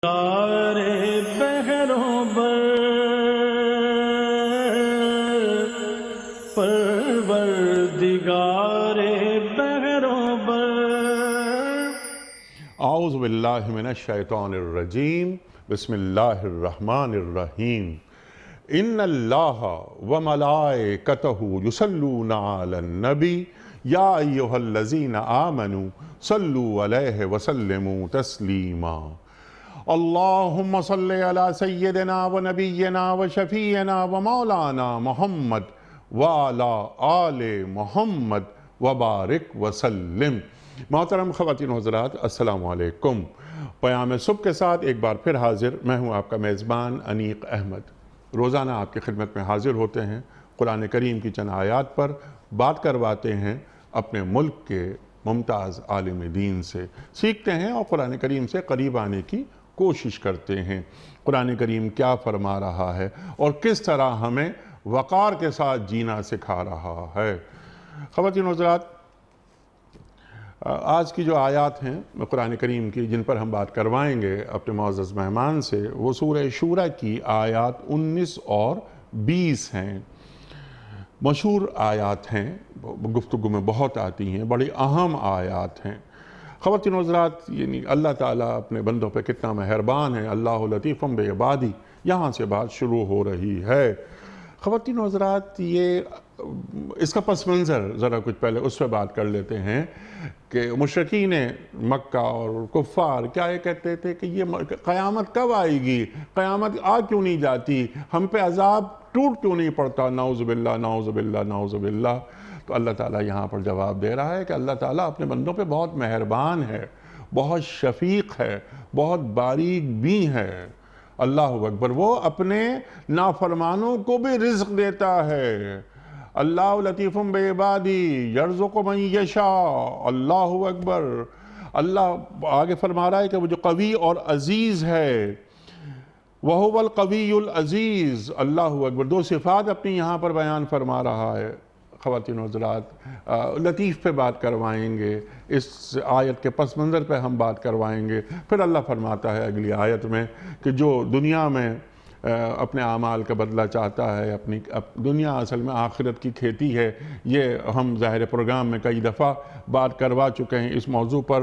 بہروں بر پروردگار بہروں بر۔ اعوذ باللہ من الشیطان الرجیم، بسم اللہ الرحمن الرحیم۔ ان اللہ وملائکتہ یصلون علی النبی یا ایہا الذین آمنوا صلوا علیہ وسلموا تسلیما۔ اللہم صلی علی سیدنا و نبینا و شفیعنا و مولانا محمد وعلی آل محمد وبارک وسلم۔ محترم خواتین و حضرات، السلام علیکم۔ پیام صبح کے ساتھ ایک بار پھر حاضر، میں ہوں آپ کا میزبان انیق احمد۔ روزانہ آپ کی خدمت میں حاضر ہوتے ہیں، قرآن کریم کی چند آیات پر بات کرواتے ہیں، اپنے ملک کے ممتاز عالم دین سے سیکھتے ہیں اور قرآن کریم سے قریب آنے کی کوشش کرتے ہیں۔ قرآن کریم کیا فرما رہا ہے اور کس طرح ہمیں وقار کے ساتھ جینا سکھا رہا ہے۔ خواتین و حضرات، آج کی جو آیات ہیں قرآن کریم کی جن پر ہم بات کروائیں گے اپنے معزز مہمان سے، وہ سورہ شورى کی آیات 19 اور 20 ہیں۔ مشہور آیات ہیں، گفتگو میں بہت آتی ہیں، بڑی اہم آیات ہیں۔ خواتین و حضرات، یعنی اللہ تعالیٰ اپنے بندوں پہ کتنا مہربان ہے، اللہ لطیف بعبادہ، یہاں سے بات شروع ہو رہی ہے۔ خواتین و حضرات، اس کا پس منظر ذرا کچھ پہلے اس پہ بات کر لیتے ہیں کہ مشرکین مکہ اور کفار کیا یہ کہتے تھے کہ یہ قیامت کب آئے گی، قیامت آ کیوں نہیں جاتی، ہم پہ عذاب ٹوٹ کیوں نہیں پڑتا، نعوذ باللہ نعوذ باللہ نعوذ باللہ۔ تو اللہ تعالیٰ یہاں پر جواب دے رہا ہے کہ اللہ تعالیٰ اپنے بندوں پہ بہت مہربان ہے، بہت شفیق ہے، بہت باریک بین ہے۔ اللہ اکبر، وہ اپنے نافرمانوں کو بھی رزق دیتا ہے۔ اللہ لطیف بعبادہ یرزق من یشاء۔ اللہ اکبر۔ اللہ آگے فرما رہا ہے کہ وہ جو قوی اور عزیز ہے، وَهُوَ الْقَوِيُّ الْعَزِيزُ۔ اللہ اکبر، دو صفات اپنی یہاں پر بیان فرما رہا ہے۔ خواتین و حضرات، لطیف پہ بات کروائیں گے، اس آیت کے پس منظر پہ ہم بات کروائیں گے۔ پھر اللہ فرماتا ہے اگلی آیت میں کہ جو دنیا میں اپنے اعمال کا بدلہ چاہتا ہے، اپنی دنیا اصل میں آخرت کی کھیتی ہے، یہ ہم ظاہر پروگرام میں کئی دفعہ بات کروا چکے ہیں اس موضوع پر۔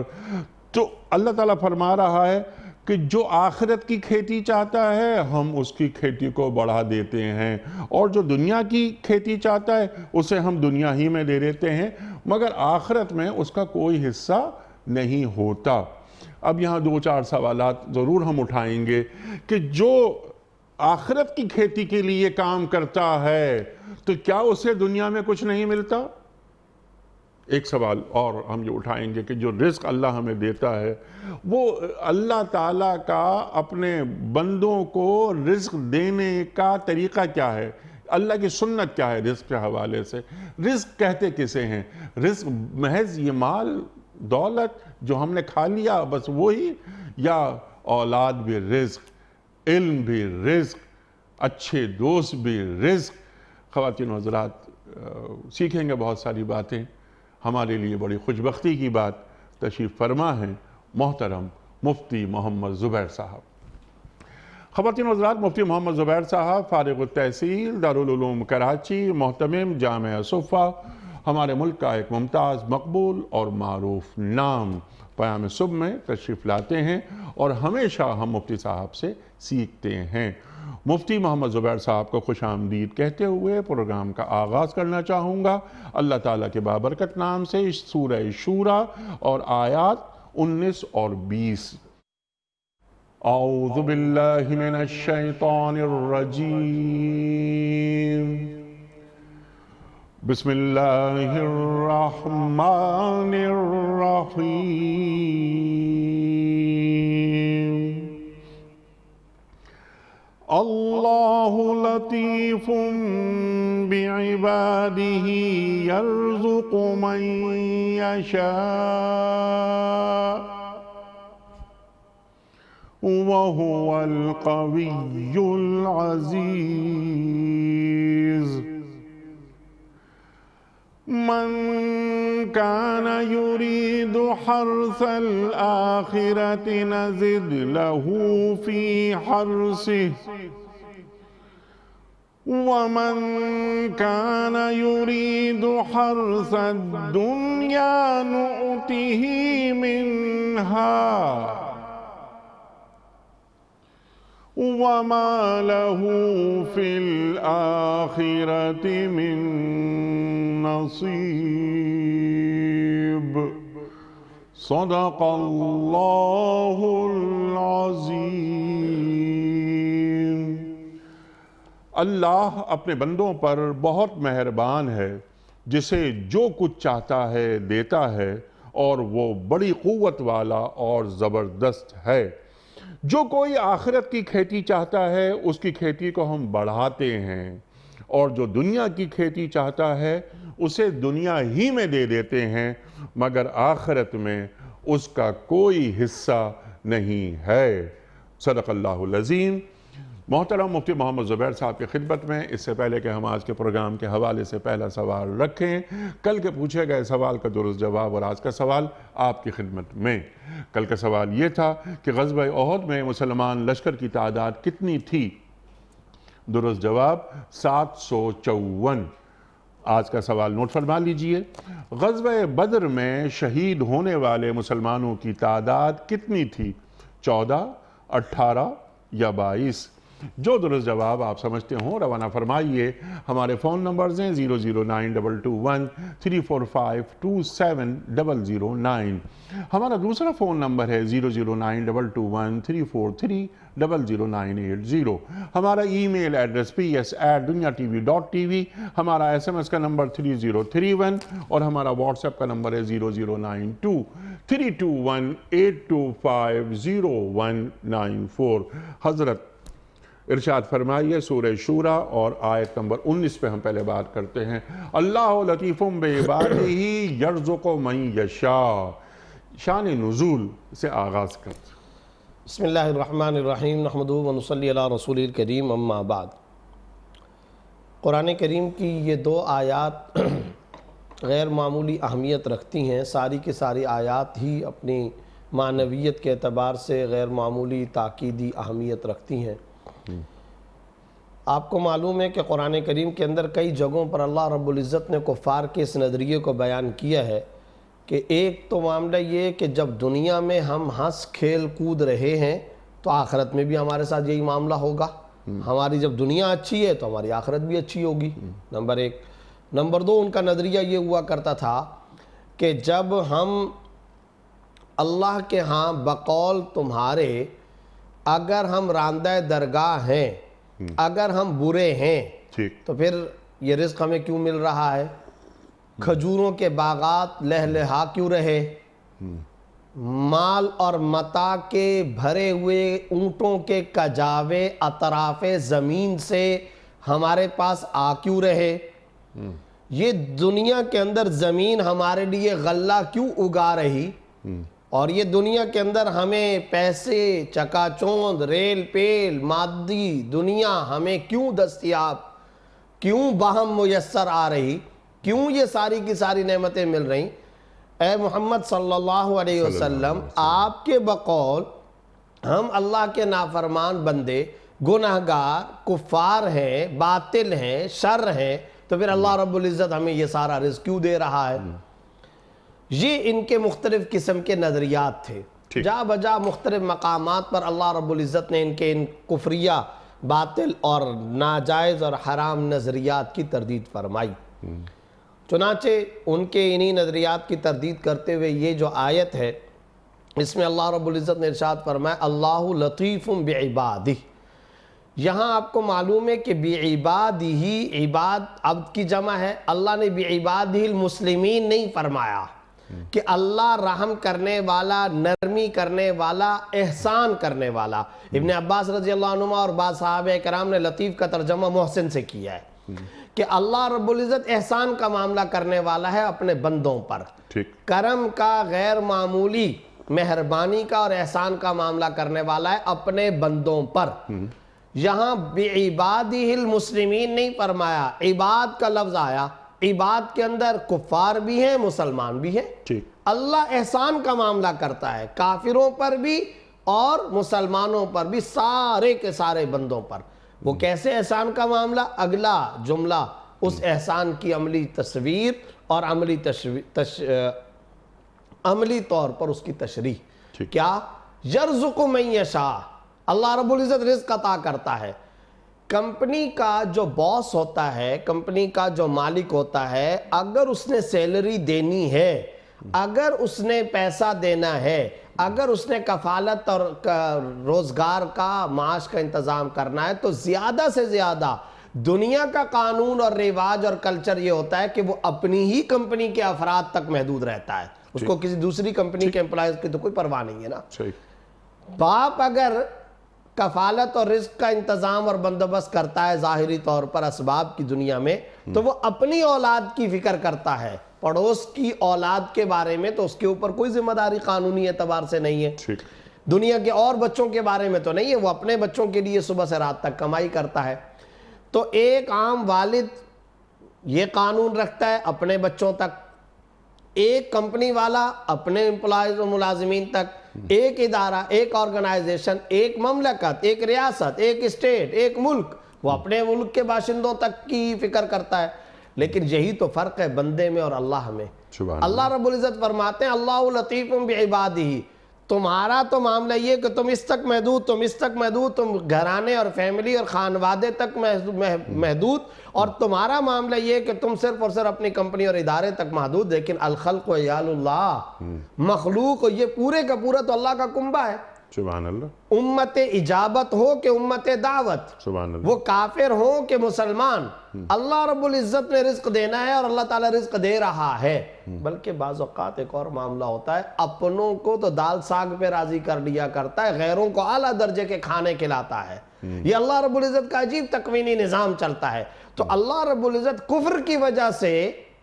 تو اللہ تعالیٰ فرما رہا ہے کہ جو آخرت کی کھیتی چاہتا ہے ہم اس کی کھیتی کو بڑھا دیتے ہیں، اور جو دنیا کی کھیتی چاہتا ہے اسے ہم دنیا ہی میں دے دیتے ہیں، مگر آخرت میں اس کا کوئی حصہ نہیں ہوتا۔ اب یہاں دو چار سوالات ضرور ہم اٹھائیں گے کہ جو آخرت کی کھیتی کے لیے کام کرتا ہے تو کیا اسے دنیا میں کچھ نہیں ملتا؟ ایک سوال اور ہم یہ اٹھائیں گے کہ جو رزق اللہ ہمیں دیتا ہے، وہ اللہ تعالیٰ کا اپنے بندوں کو رزق دینے کا طریقہ کیا ہے، اللہ کی سنت کیا ہے رزق کے حوالے سے۔ رزق کہتے کسے ہیں؟ رزق محض یہ مال دولت جو ہم نے کھا لیا بس وہی، یا اولاد بھی رزق، علم بھی رزق، اچھے دوست بھی رزق؟ خواتین و حضرات، سیکھیں گے بہت ساری باتیں۔ ہمارے لیے بڑی خوشبختی کی بات تشریف فرما ہے محترم مفتی محمد زبیر صاحب۔ خواتین و حضرات، مفتی محمد زبیر صاحب فارغ التحصیل دارالعلوم کراچی، محتمم جامعہ صفا، ہمارے ملک کا ایک ممتاز، مقبول اور معروف نام، پیام صبح میں تشریف لاتے ہیں اور ہمیشہ ہم مفتی صاحب سے سیکھتے ہیں۔ مفتی محمد زبیر صاحب کو خوش آمدید کہتے ہوئے پروگرام کا آغاز کرنا چاہوں گا اللہ تعالیٰ کے بابرکت نام سے سورہ شورى اور آیات 19 اور 20۔ اعوذ باللہ من الشیطان الرجیم، بسم اللہ الرحمن الرحیم۔ اللہ لطیف بعبادہ یرزق من یشاء وَهُوَ الْقَوِيُّ الْعَزِيزُ۔ من كان يريد حرث الآخرة نزد له في حرثه ومن كان يريد حرث الدنيا نؤته منها وما له في الآخرة من نصيب صدق اللہ العظیم۔ اللہ اپنے بندوں پر بہت مہربان ہے، جسے جو کچھ چاہتا ہے دیتا ہے، اور وہ بڑی قوت والا اور زبردست ہے۔ جو کوئی آخرت کی کھیتی چاہتا ہے اس کی کھیتی کو ہم بڑھاتے ہیں، اور جو دنیا کی کھیتی چاہتا ہے اسے دنیا ہی میں دے دیتے ہیں، مگر آخرت میں اس کا کوئی حصہ نہیں ہے۔ صدق اللہ العظیم۔ محترم مفتی محمد زبیر صاحب کی خدمت میں اس سے پہلے کہ ہم آج کے پروگرام کے حوالے سے پہلا سوال رکھیں، کل کے پوچھے گئے سوال کا درست جواب اور آج کا سوال آپ کی خدمت میں۔ کل کا سوال یہ تھا کہ غزوہ احد میں مسلمان لشکر کی تعداد کتنی تھی؟ درست جواب 754۔ آج کا سوال نوٹ فرما لیجئے، غزوہ بدر میں شہید ہونے والے مسلمانوں کی تعداد کتنی تھی؟ 14، 18 یا 22؟ جو درست جواب آپ سمجھتے ہوں روانہ فرمائیے۔ ہمارے فون نمبرز ہیں 0092213452709۔ ہمارا دوسرا فون نمبر ہے 009221343000980۔ ہمارا ای میل ایڈریس ps@dunyatv.tv، ہمارا SMS کا نمبر 3031، اور ہمارا واٹس ایپ کا نمبر ہے 009232500194۔ حضرت ارشاد فرمائیے، سورہ شورى اور آیت نمبر 19 پہ ہم پہلے بات کرتے ہیں۔ اللہ لطیف بعبادہ یرزق من یشاء۔ شان نزول سے آغاز کرتے ہیں۔ بسم اللہ الرحمن الرحیم، نحمدہ ونصلی علی رسول الکریم، اما بعد۔ قرآن کریم کی یہ دو آیات غیر معمولی اہمیت رکھتی ہیں۔ ساری کی ساری آیات ہی اپنی معنویت کے اعتبار سے غیر معمولی تاکیدی اہمیت رکھتی ہیں۔ آپ کو معلوم ہے کہ قرآن کریم کے اندر کئی جگہوں پر اللہ رب العزت نے کفار کے اس نظریے کو بیان کیا ہے کہ ایک تو معاملہ یہ کہ جب دنیا میں ہم ہنس کھیل کود رہے ہیں تو آخرت میں بھی ہمارے ساتھ یہی معاملہ ہوگا۔ ہماری جب دنیا اچھی ہے تو ہماری آخرت بھی اچھی ہوگی، نمبر ایک۔ نمبر دو، ان کا نظریہ یہ ہوا کرتا تھا کہ جب ہم اللہ کے ہاں بقول تمہارے اگر ہم راندہ درگاہ ہیں، اگر ہم برے ہیں، تو پھر یہ رزق ہمیں کیوں مل رہا ہے؟ کھجوروں کے باغات لہلہا کیوں رہے؟ مال اور متاع کے بھرے ہوئے اونٹوں کے کجاوے اطراف زمین سے ہمارے پاس آ کیوں رہے؟ یہ دنیا کے اندر زمین ہمارے لیے غلہ کیوں اگا رہی؟ اور یہ دنیا کے اندر ہمیں پیسے، چکا چوند، ریل پیل، مادی دنیا ہمیں کیوں دستیاب، کیوں باہم میسر آ رہی؟ کیوں یہ ساری کی ساری نعمتیں مل رہی؟ اے محمد صلی اللہ علیہ وسلم، آپ کے بقول ہم اللہ کے نافرمان بندے، گناہگار، کفار ہیں، باطل ہیں، شر ہیں، تو پھر اللہ رب العزت ہمیں یہ سارا رزق کیوں دے رہا ہے؟ یہ ان کے مختلف قسم کے نظریات تھے۔ جا بجا مختلف مقامات پر اللہ رب العزت نے ان کفریہ، باطل اور ناجائز اور حرام نظریات کی تردید فرمائی۔ چنانچہ ان کے انہی نظریات کی تردید کرتے ہوئے یہ جو آیت ہے، اس میں اللہ رب العزت نے ارشاد فرمایا اللہ لطیف بعبادہ۔ یہاں آپ کو معلوم ہے کہ بعبادہ، عباد عبد کی جمع ہے، اللہ نے بعبادہ المسلمین نہیں فرمایا کہ اللہ رحم کرنے والا، نرمی کرنے والا، احسان کرنے والا۔ ابن عباس رضی اللہ عنہ اور بعض صحابہ کرام نے لطیف کا ترجمہ محسن سے کیا ہے کہ اللہ رب العزت احسان کا معاملہ کرنے والا ہے اپنے بندوں پر، کرم کا، غیر معمولی مہربانی کا اور احسان کا معاملہ کرنے والا ہے اپنے بندوں پر۔ یہاں بعبادہ المسلمین نہیں فرمایا، عباد کا لفظ آیا، عباد کے اندر کفار بھی ہیں مسلمان بھی ہیں. ٹھیک. اللہ احسان کا معاملہ کرتا ہے کافروں پر بھی اور مسلمانوں پر بھی، سارے کے سارے بندوں پر. وہ کیسے احسان کا معاملہ؟ اگلا جملہ اس احسان کی عملی تصویر اور عملی طور پر اس کی تشریح. کیا؟ یرزق من یشاء، اللہ رب العزت رزق عطا کرتا ہے. کمپنی کا جو باس ہوتا ہے، کمپنی کا جو مالک ہوتا ہے، اگر اس نے سیلری دینی ہے، اگر اس نے پیسہ دینا ہے، اگر اس نے کفالت اور روزگار کا معاش کا انتظام کرنا ہے، تو زیادہ سے زیادہ دنیا کا قانون اور رواج اور کلچر یہ ہوتا ہے کہ وہ اپنی ہی کمپنی کے افراد تک محدود رہتا ہے. اس کو کسی دوسری کمپنی کے امپلائیز کی تو کوئی پرواہ نہیں ہے نا. باپ اگر کفالت اور رزق کا انتظام اور بندوبست کرتا ہے ظاہری طور پر اسباب کی دنیا میں، تو وہ اپنی اولاد کی فکر کرتا ہے. پڑوس کی اولاد کے بارے میں تو اس کے اوپر کوئی ذمہ داری قانونی اعتبار سے نہیں ہے. دنیا کے اور بچوں کے بارے میں تو نہیں ہے، وہ اپنے بچوں کے لیے صبح سے رات تک کمائی کرتا ہے. تو ایک عام والد یہ قانون رکھتا ہے اپنے بچوں تک، ایک کمپنی والا اپنے امپلائیز و ملازمین تک، ایک ادارہ، ایک آرگنائزیشن، ایک مملکت، ایک ریاست، ایک اسٹیٹ، ایک ملک، وہ اپنے ملک کے باشندوں تک کی فکر کرتا ہے. لیکن یہی تو فرق ہے بندے میں اور اللہ میں. اللہ رب العزت فرماتے ہیں اللہ لطیف بعبادہ، تمہارا تو معاملہ یہ کہ تم اس تک محدود، تم اس تک محدود، تم گھرانے اور فیملی اور خانوادے تک محدود، اور تمہارا معاملہ یہ کہ تم صرف اور صرف اپنی کمپنی اور ادارے تک محدود. لیکن الخلق عیال اللہ، مخلوق یہ پورے کا پورا تو اللہ کا کنبہ ہے. سبحان اللہ. امت اجابت ہو کہ امت دعوت، سبحان اللہ. وہ کافر ہوں کہ مسلمان، اللہ رب العزت نے رزق دینا ہے اور اللہ تعالیٰ رزق دے رہا ہے. بلکہ بعض اوقات ایک اور معاملہ ہوتا ہے، اپنوں کو تو دال ساگ پہ راضی کر لیا کرتا ہے، غیروں کو اعلیٰ درجے کے کھانے کھلاتا ہے. یہ اللہ رب العزت کا عجیب تکوینی نظام چلتا ہے. تو اللہ رب العزت کفر کی وجہ سے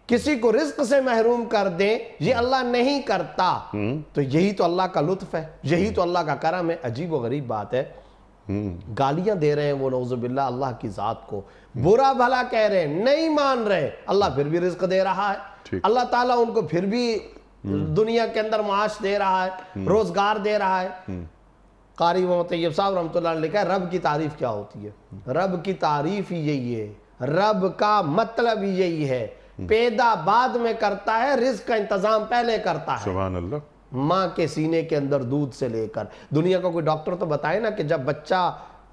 کسی کو رزق سے محروم کر دیں، یہ اللہ نہیں کرتا. تو یہی تو اللہ کا لطف ہے، یہی تو اللہ کا کرم ہے. عجیب و غریب بات ہے، گالیاں دے رہے ہیں وہ نعوذ باللہ اللہ کی ذات کو، برا بھلا کہہ رہے ہیں، نہیں مان رہے، اللہ پھر بھی رزق دے رہا ہے. اللہ تعالیٰ ان کو پھر بھی دنیا کے اندر معاش دے رہا ہے، روزگار دے رہا ہے. قاری محمد طیب صاحب رحمۃ اللہ علیہ لکھا ہے رب کی تعریف کیا ہوتی ہے. رب کی تعریف ہی یہی ہے، رب کا مطلب ہی یہی ہے، پیدا بعد میں کرتا ہے، رزق کا انتظام پہلے کرتا ہے. سبحان اللہ. ماں کے سینے کے اندر دودھ سے لے کر، دنیا کا کوئی ڈاکٹر تو بتائے نا کہ جب بچہ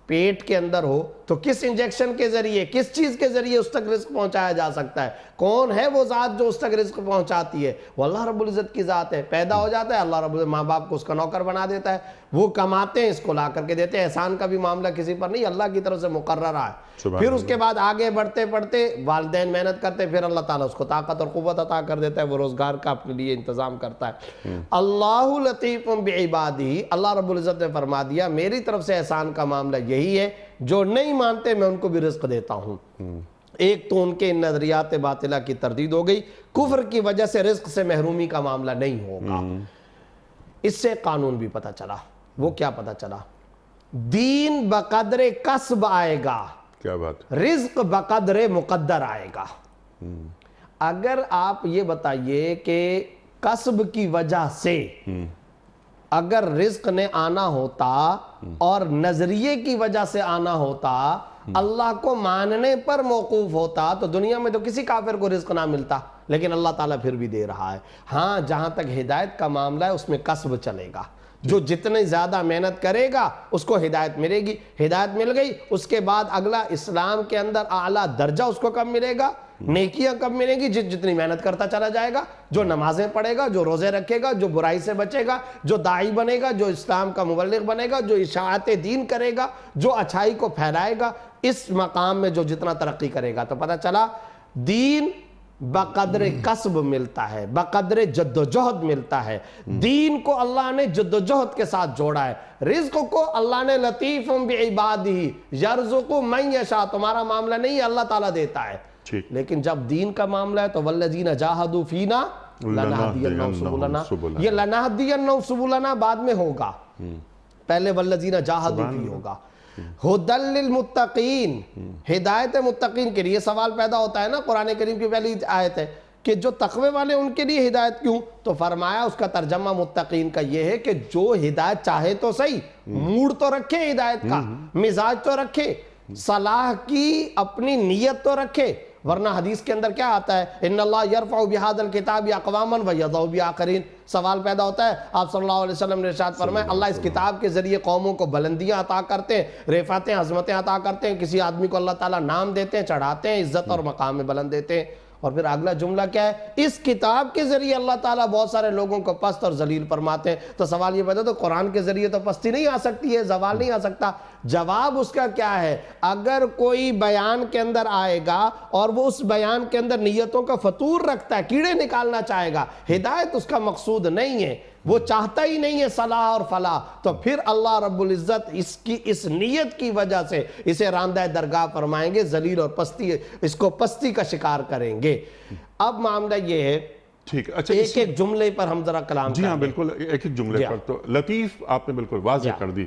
پیٹ کے اندر ہو تو کس انجیکشن کے ذریعے، کس چیز کے ذریعے اس تک رزق پہنچایا جا سکتا ہے. کون ہے وہ ذات جو اس تک رزق پہنچاتی ہے؟ وہ اللہ رب العزت کی ذات ہے. پیدا ہو جاتا ہے، اللہ رب العزت ماں باپ کو اس کا نوکر بنا دیتا ہے، وہ کماتے ہیں، اس کو لا کر کے دیتے ہیں. احسان کا بھی معاملہ کسی پر نہیں، اللہ کی طرف سے مقررہ ہے. پھر اس کے بعد آگے بڑھتے بڑھتے والدین محنت کرتے، پھر اللہ تعالیٰ اس کو طاقت اور قوت عطا کر دیتا ہے، وہ روزگار کا اپنے لیے انتظام کرتا ہے. اللہ لطیف بعبادہ، اللہ رب العزت نے فرما دیا میری طرف سے احسان کا معاملہ یہی ہے، جو نہیں مانتے میں ان کو بھی رزق دیتا ہوں. ایک تو ان کے ان نظریات باطلہ کی تردید ہو گئی، کفر کی وجہ سے رزق سے محرومی کا معاملہ نہیں ہوگا. اس سے قانون بھی پتہ چلا. وہ کیا پتہ چلا؟ دین بقدر کسب آئے گا، کیا بات، رزق بقدر مقدر آئے گا. اگر آپ یہ بتائیے کہ کسب کی وجہ سے اگر رزق نے آنا ہوتا اور نظریے کی وجہ سے آنا ہوتا، اللہ کو ماننے پر موقوف ہوتا، تو دنیا میں تو کسی کافر کو رزق نہ ملتا. لیکن اللہ تعالیٰ پھر بھی دے رہا ہے. ہاں جہاں تک ہدایت کا معاملہ ہے اس میں کسب چلے گا. جو جتنے زیادہ محنت کرے گا اس کو ہدایت ملے گی. ہدایت مل گئی، اس کے بعد اگلا اسلام کے اندر اعلیٰ درجہ اس کو کب ملے گا؟ نیکیاں کب ملیں گی؟ جتنی محنت کرتا چلا جائے گا، جو نمازیں پڑھے گا، جو روزے رکھے گا، جو برائی سے بچے گا، جو داعی بنے گا، جو اسلام کا مبلغ بنے گا، جو اشاعت دین کرے گا، جو اچھائی کو پھیلائے گا، اس مقام میں جو جتنا ترقی کرے گا. تو پتہ چلا دین بقدر کسب ملتا ہے، بقدر جد و جہد ملتا ہے. دین کو اللہ نے جد و جہد کے ساتھ جوڑا ہے. رزق کو اللہ نے لطیف بعبادہ یرزق من یشاء، تمہارا معاملہ نہیں ہے، اللہ تعالیٰ دیتا ہے. لیکن جب دین کا معاملہ ہے تو والذین جاہدوا فینا لنہدینہم سبلنا. یہ لنہدینہم سبلنا بعد میں ہوگا، پہلے والذین جاہدوا فی ہوگا. ہدل للمتقین، ہدایت متقین کے لیے. سوال پیدا ہوتا ہے نا، قرآن کریم کی پہلی آیت ہے کہ جو تقوی والے ان کے لیے ہدایت کیوں؟ تو فرمایا اس کا ترجمہ متقین کا یہ ہے کہ جو ہدایت چاہے تو صحیح، موڈ تو رکھے ہدایت کا، مزاج تو رکھے، صلاح کی اپنی نیت تو رکھے. ورنہ حدیث کے اندر کیا آتا ہے؟ ان اللہ یرفع بہذا الکتاب اقواما ویضع بآخرین. سوال پیدا ہوتا ہے، آپ صلی اللہ علیہ وسلم نے ارشاد فرمایا اللہ اس کتاب کے ذریعے قوموں کو بلندیاں عطا کرتے ہیں، رفعتیں عظمتیں عطا کرتے ہیں. کسی آدمی کو اللہ تعالیٰ نام دیتے ہیں، چڑھاتے ہیں، عزت اور مقام میں بلند دیتے ہیں. اور پھر اگلا جملہ کیا ہے؟ اس کتاب کے ذریعے اللہ تعالیٰ بہت سارے لوگوں کو پست اور ذلیل فرماتے ہیں. تو سوال یہ پیدا تو قرآن کے ذریعے تو پستی نہیں آ سکتی ہے، زوال نہیں آ سکتا. جواب اس کا کیا ہے؟ اگر کوئی بیان کے اندر آئے گا اور وہ اس بیان کے اندر نیتوں کا فطور رکھتا ہے، کیڑے نکالنا چاہے گا، ہدایت اس کا مقصود نہیں ہے، وہ چاہتا ہی نہیں ہے صلاح اور فلاح، تو پھر اللہ رب العزت اس نیت کی وجہ سے اسے راندہ درگاہ فرمائیں گے، ذلیل اور پستی، اس کو پستی کا شکار کریں گے. اب معاملہ یہ ہے، ٹھیک. اچھا، ایک ایک جملے پر ہم ذرا کلام جی ہاں بالکل، ایک ایک جملے پر. تو لطیف آپ نے بالکل واضح کر دی.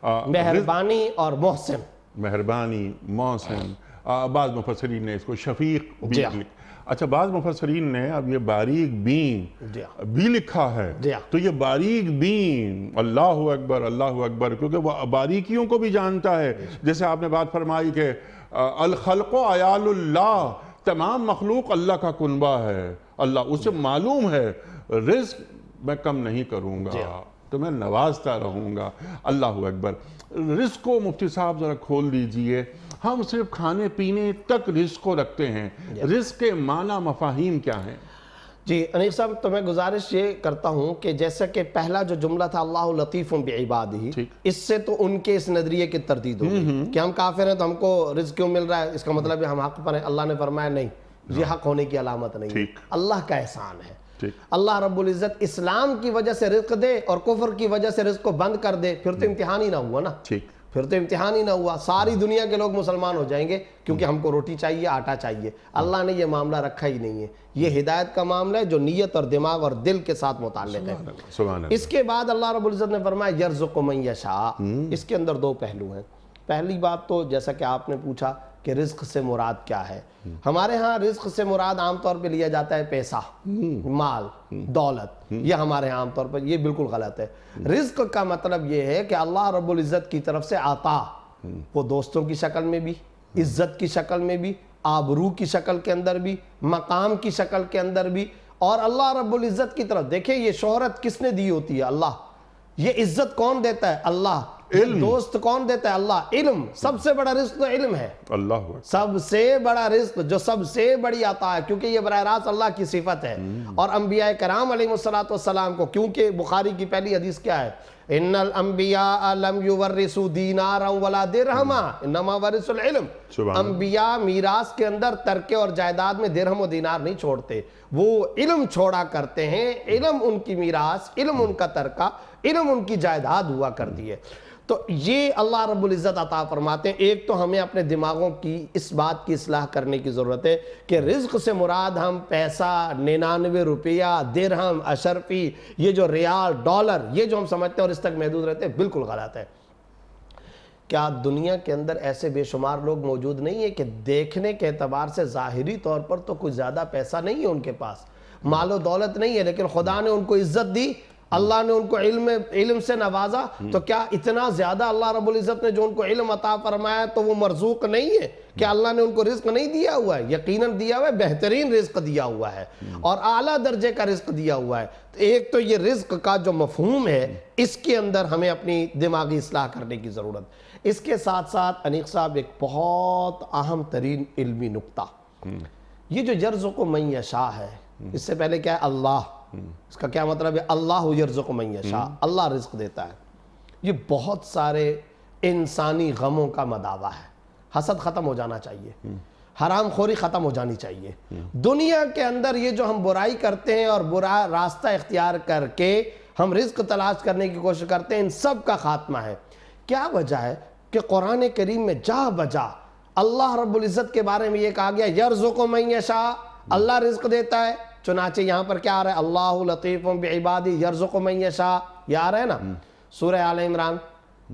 مہربانی اور محسن. مہربانی، محسن، بعض مفسرین نے اس کو شفیق بھی اچھا، بعض مفسرین نے اب یہ باریک بین بھی لکھا ہے. تو یہ باریک بین، اللہ اکبر اللہ اکبر، کیونکہ وہ باریکیوں کو بھی جانتا ہے. جیسے آپ نے بات فرمائی کہ الخلق عیال اللہ، تمام مخلوق اللہ کا کنبہ ہے. اللہ اسے معلوم ہے رزق میں کم نہیں کروں گا، تو میں نوازتا رہوں گا. اللہ اکبر. رزق کو مفتی صاحب ذرا کھول دیجئے. ہم صرف کھانے پینے تک رزق کو رکھتے ہیں، رزق کے معنی مفاہیم کیا ہیں؟ جی انیس صاحب، تو میں گزارش یہ کرتا ہوں کہ جیسا کہ پہلا جو جملہ تھا اللہ لطیف بعبادہ، اس سے تو ان کے اس نظریے کی تردید ہو گئی کہ ہم کافر ہیں تو ہم کو رزق کیوں مل رہا ہے، اس کا مطلب ہے ہم حق پر ہیں. اللہ نے فرمایا نہیں، یہ حق ہونے کی علامت نہیں ہے، اللہ کا احسان ہے. اللہ رب العزت اسلام کی وجہ سے رزق دے اور کفر کی وجہ سے رزق کو بند کر دے، پھر تو امتحان ہی نہ ہوا نا. پھر تو امتحان ہی نہ ہوا، ساری دنیا کے لوگ مسلمان ہو جائیں گے کیونکہ ہم کو روٹی چاہیے، آٹا چاہیے. اللہ نے یہ معاملہ رکھا ہی نہیں ہے. یہ ہدایت کا معاملہ ہے جو نیت اور دماغ اور دل کے ساتھ متعلق ہے. اس کے بعد اللہ رب العزت نے فرمایا یرزق من یشاء. اس کے اندر دو پہلو ہیں. پہلی بات تو جیسا کہ آپ نے پوچھا کہ رزق سے مراد کیا ہے. ہمارے ہاں رزق سے مراد عام طور پہ لیا جاتا ہے پیسہ، مال، دولت. یہ ہمارے ہاں عام طور پر یہ بالکل غلط ہے. رزق کا مطلب یہ ہے کہ اللہ رب العزت کی طرف سے عطا، وہ دوستوں کی شکل میں بھی، عزت کی شکل میں بھی، آبرو کی شکل کے اندر بھی، مقام کی شکل کے اندر بھی. اور اللہ رب العزت کی طرف دیکھیں، یہ شہرت کس نے دی ہوتی ہے؟ اللہ. یہ عزت کون دیتا ہے؟ اللہ. دوست کون دیتا ہے؟ اللہ. علم، سب سے بڑا رزق تو علم ہے. اللہ سب سے بڑا رزق، جو سب سے بڑی عطا ہے، کیونکہ یہ براہ راست اللہ کی صفت ہے. اور انبیاء کرام علیہ السلام کو، کیونکہ بخاری کی پہلی حدیث کیا ہے؟ ان الانبیاء لم یورثوا دینارا ولا درہما انما ورثوا العلم. انبیاء میراث کے اندر ترکے اور جائیداد میں درہم و دینار نہیں چھوڑتے، وہ علم چھوڑا کرتے ہیں. علم ان کی میراث، علم ان کا ترکہ، علم ان کی جائیداد ہوا کرتی ہے. تو یہ اللہ رب العزت عطا فرماتے ہیں. ایک تو ہمیں اپنے دماغوں کی اس بات کی اصلاح کرنے کی ضرورت ہے کہ رزق سے مراد ہم پیسہ، 99 روپیہ، درہم، اشرفی، یہ جو ریال، ڈالر، یہ جو ہم سمجھتے ہیں اور اس تک محدود رہتے ہیں، بالکل غلط ہے. کیا دنیا کے اندر ایسے بے شمار لوگ موجود نہیں ہیں کہ دیکھنے کے اعتبار سے ظاہری طور پر تو کچھ زیادہ پیسہ نہیں ہے ان کے پاس، مال و دولت نہیں ہے، لیکن خدا نے ان کو عزت دی، اللہ نے ان کو علم سے نوازا. تو کیا اتنا زیادہ اللہ رب العزت نے جو ان کو علم عطا فرمایا تو وہ مرزوق نہیں ہے؟ کیا اللہ نے ان کو رزق نہیں دیا ہوا ہے؟ یقیناً دیا ہوا ہے، بہترین رزق دیا ہوا ہے اور اعلیٰ درجے کا رزق دیا ہوا ہے. ایک تو یہ رزق کا جو مفہوم ہے، اس کے اندر ہمیں اپنی دماغی اصلاح کرنے کی ضرورت. اس کے ساتھ ساتھ انیق صاحب ایک بہت اہم ترین علمی نقطہ، یہ جو یرزق من یشاء ہے، اس سے پہلے کیا ہے؟ اللہ. اس کا کیا مطلب ہے؟ اللہ یرزق من یشاء، اللہ رزق دیتا ہے. یہ بہت سارے انسانی غموں کا مداوع ہے. حسد ختم ہو جانا چاہیے، حرام خوری ختم ہو جانی چاہیے. دنیا کے اندر یہ جو ہم برائی کرتے ہیں اور برا راستہ اختیار کر کے ہم رزق تلاش کرنے کی کوشش کرتے ہیں، ان سب کا خاتمہ ہے. کیا وجہ ہے کہ قرآن کریم میں جا بجا اللہ رب العزت کے بارے میں یہ کہا گیا یرزق من یشاء، اللہ رزق دیتا ہے. چنانچہ یہاں پر کیا آ رہا ہے؟ اللہ لطیف بعبادہ یرزق من یشاء، یہ آ رہا ہے نا. سورہ آل عمران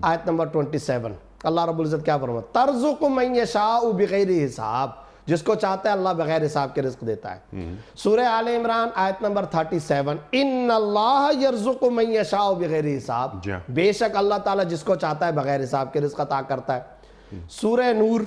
آیت نمبر 27 اللہ رب العزت کیا فرماتا ہے؟ ترزق من یشاء بغیر حساب، جس کو چاہتا ہے اللہ بغیر حساب کے رزق دیتا ہے۔ سورہ آل عمران آیت نمبر 37 ان اللہ یرزق من یشاء بغیر حساب، بے شک اللہ تعالیٰ جس کو چاہتا ہے بغیر حساب کے رزق عطا کرتا ہے۔ سورہ نور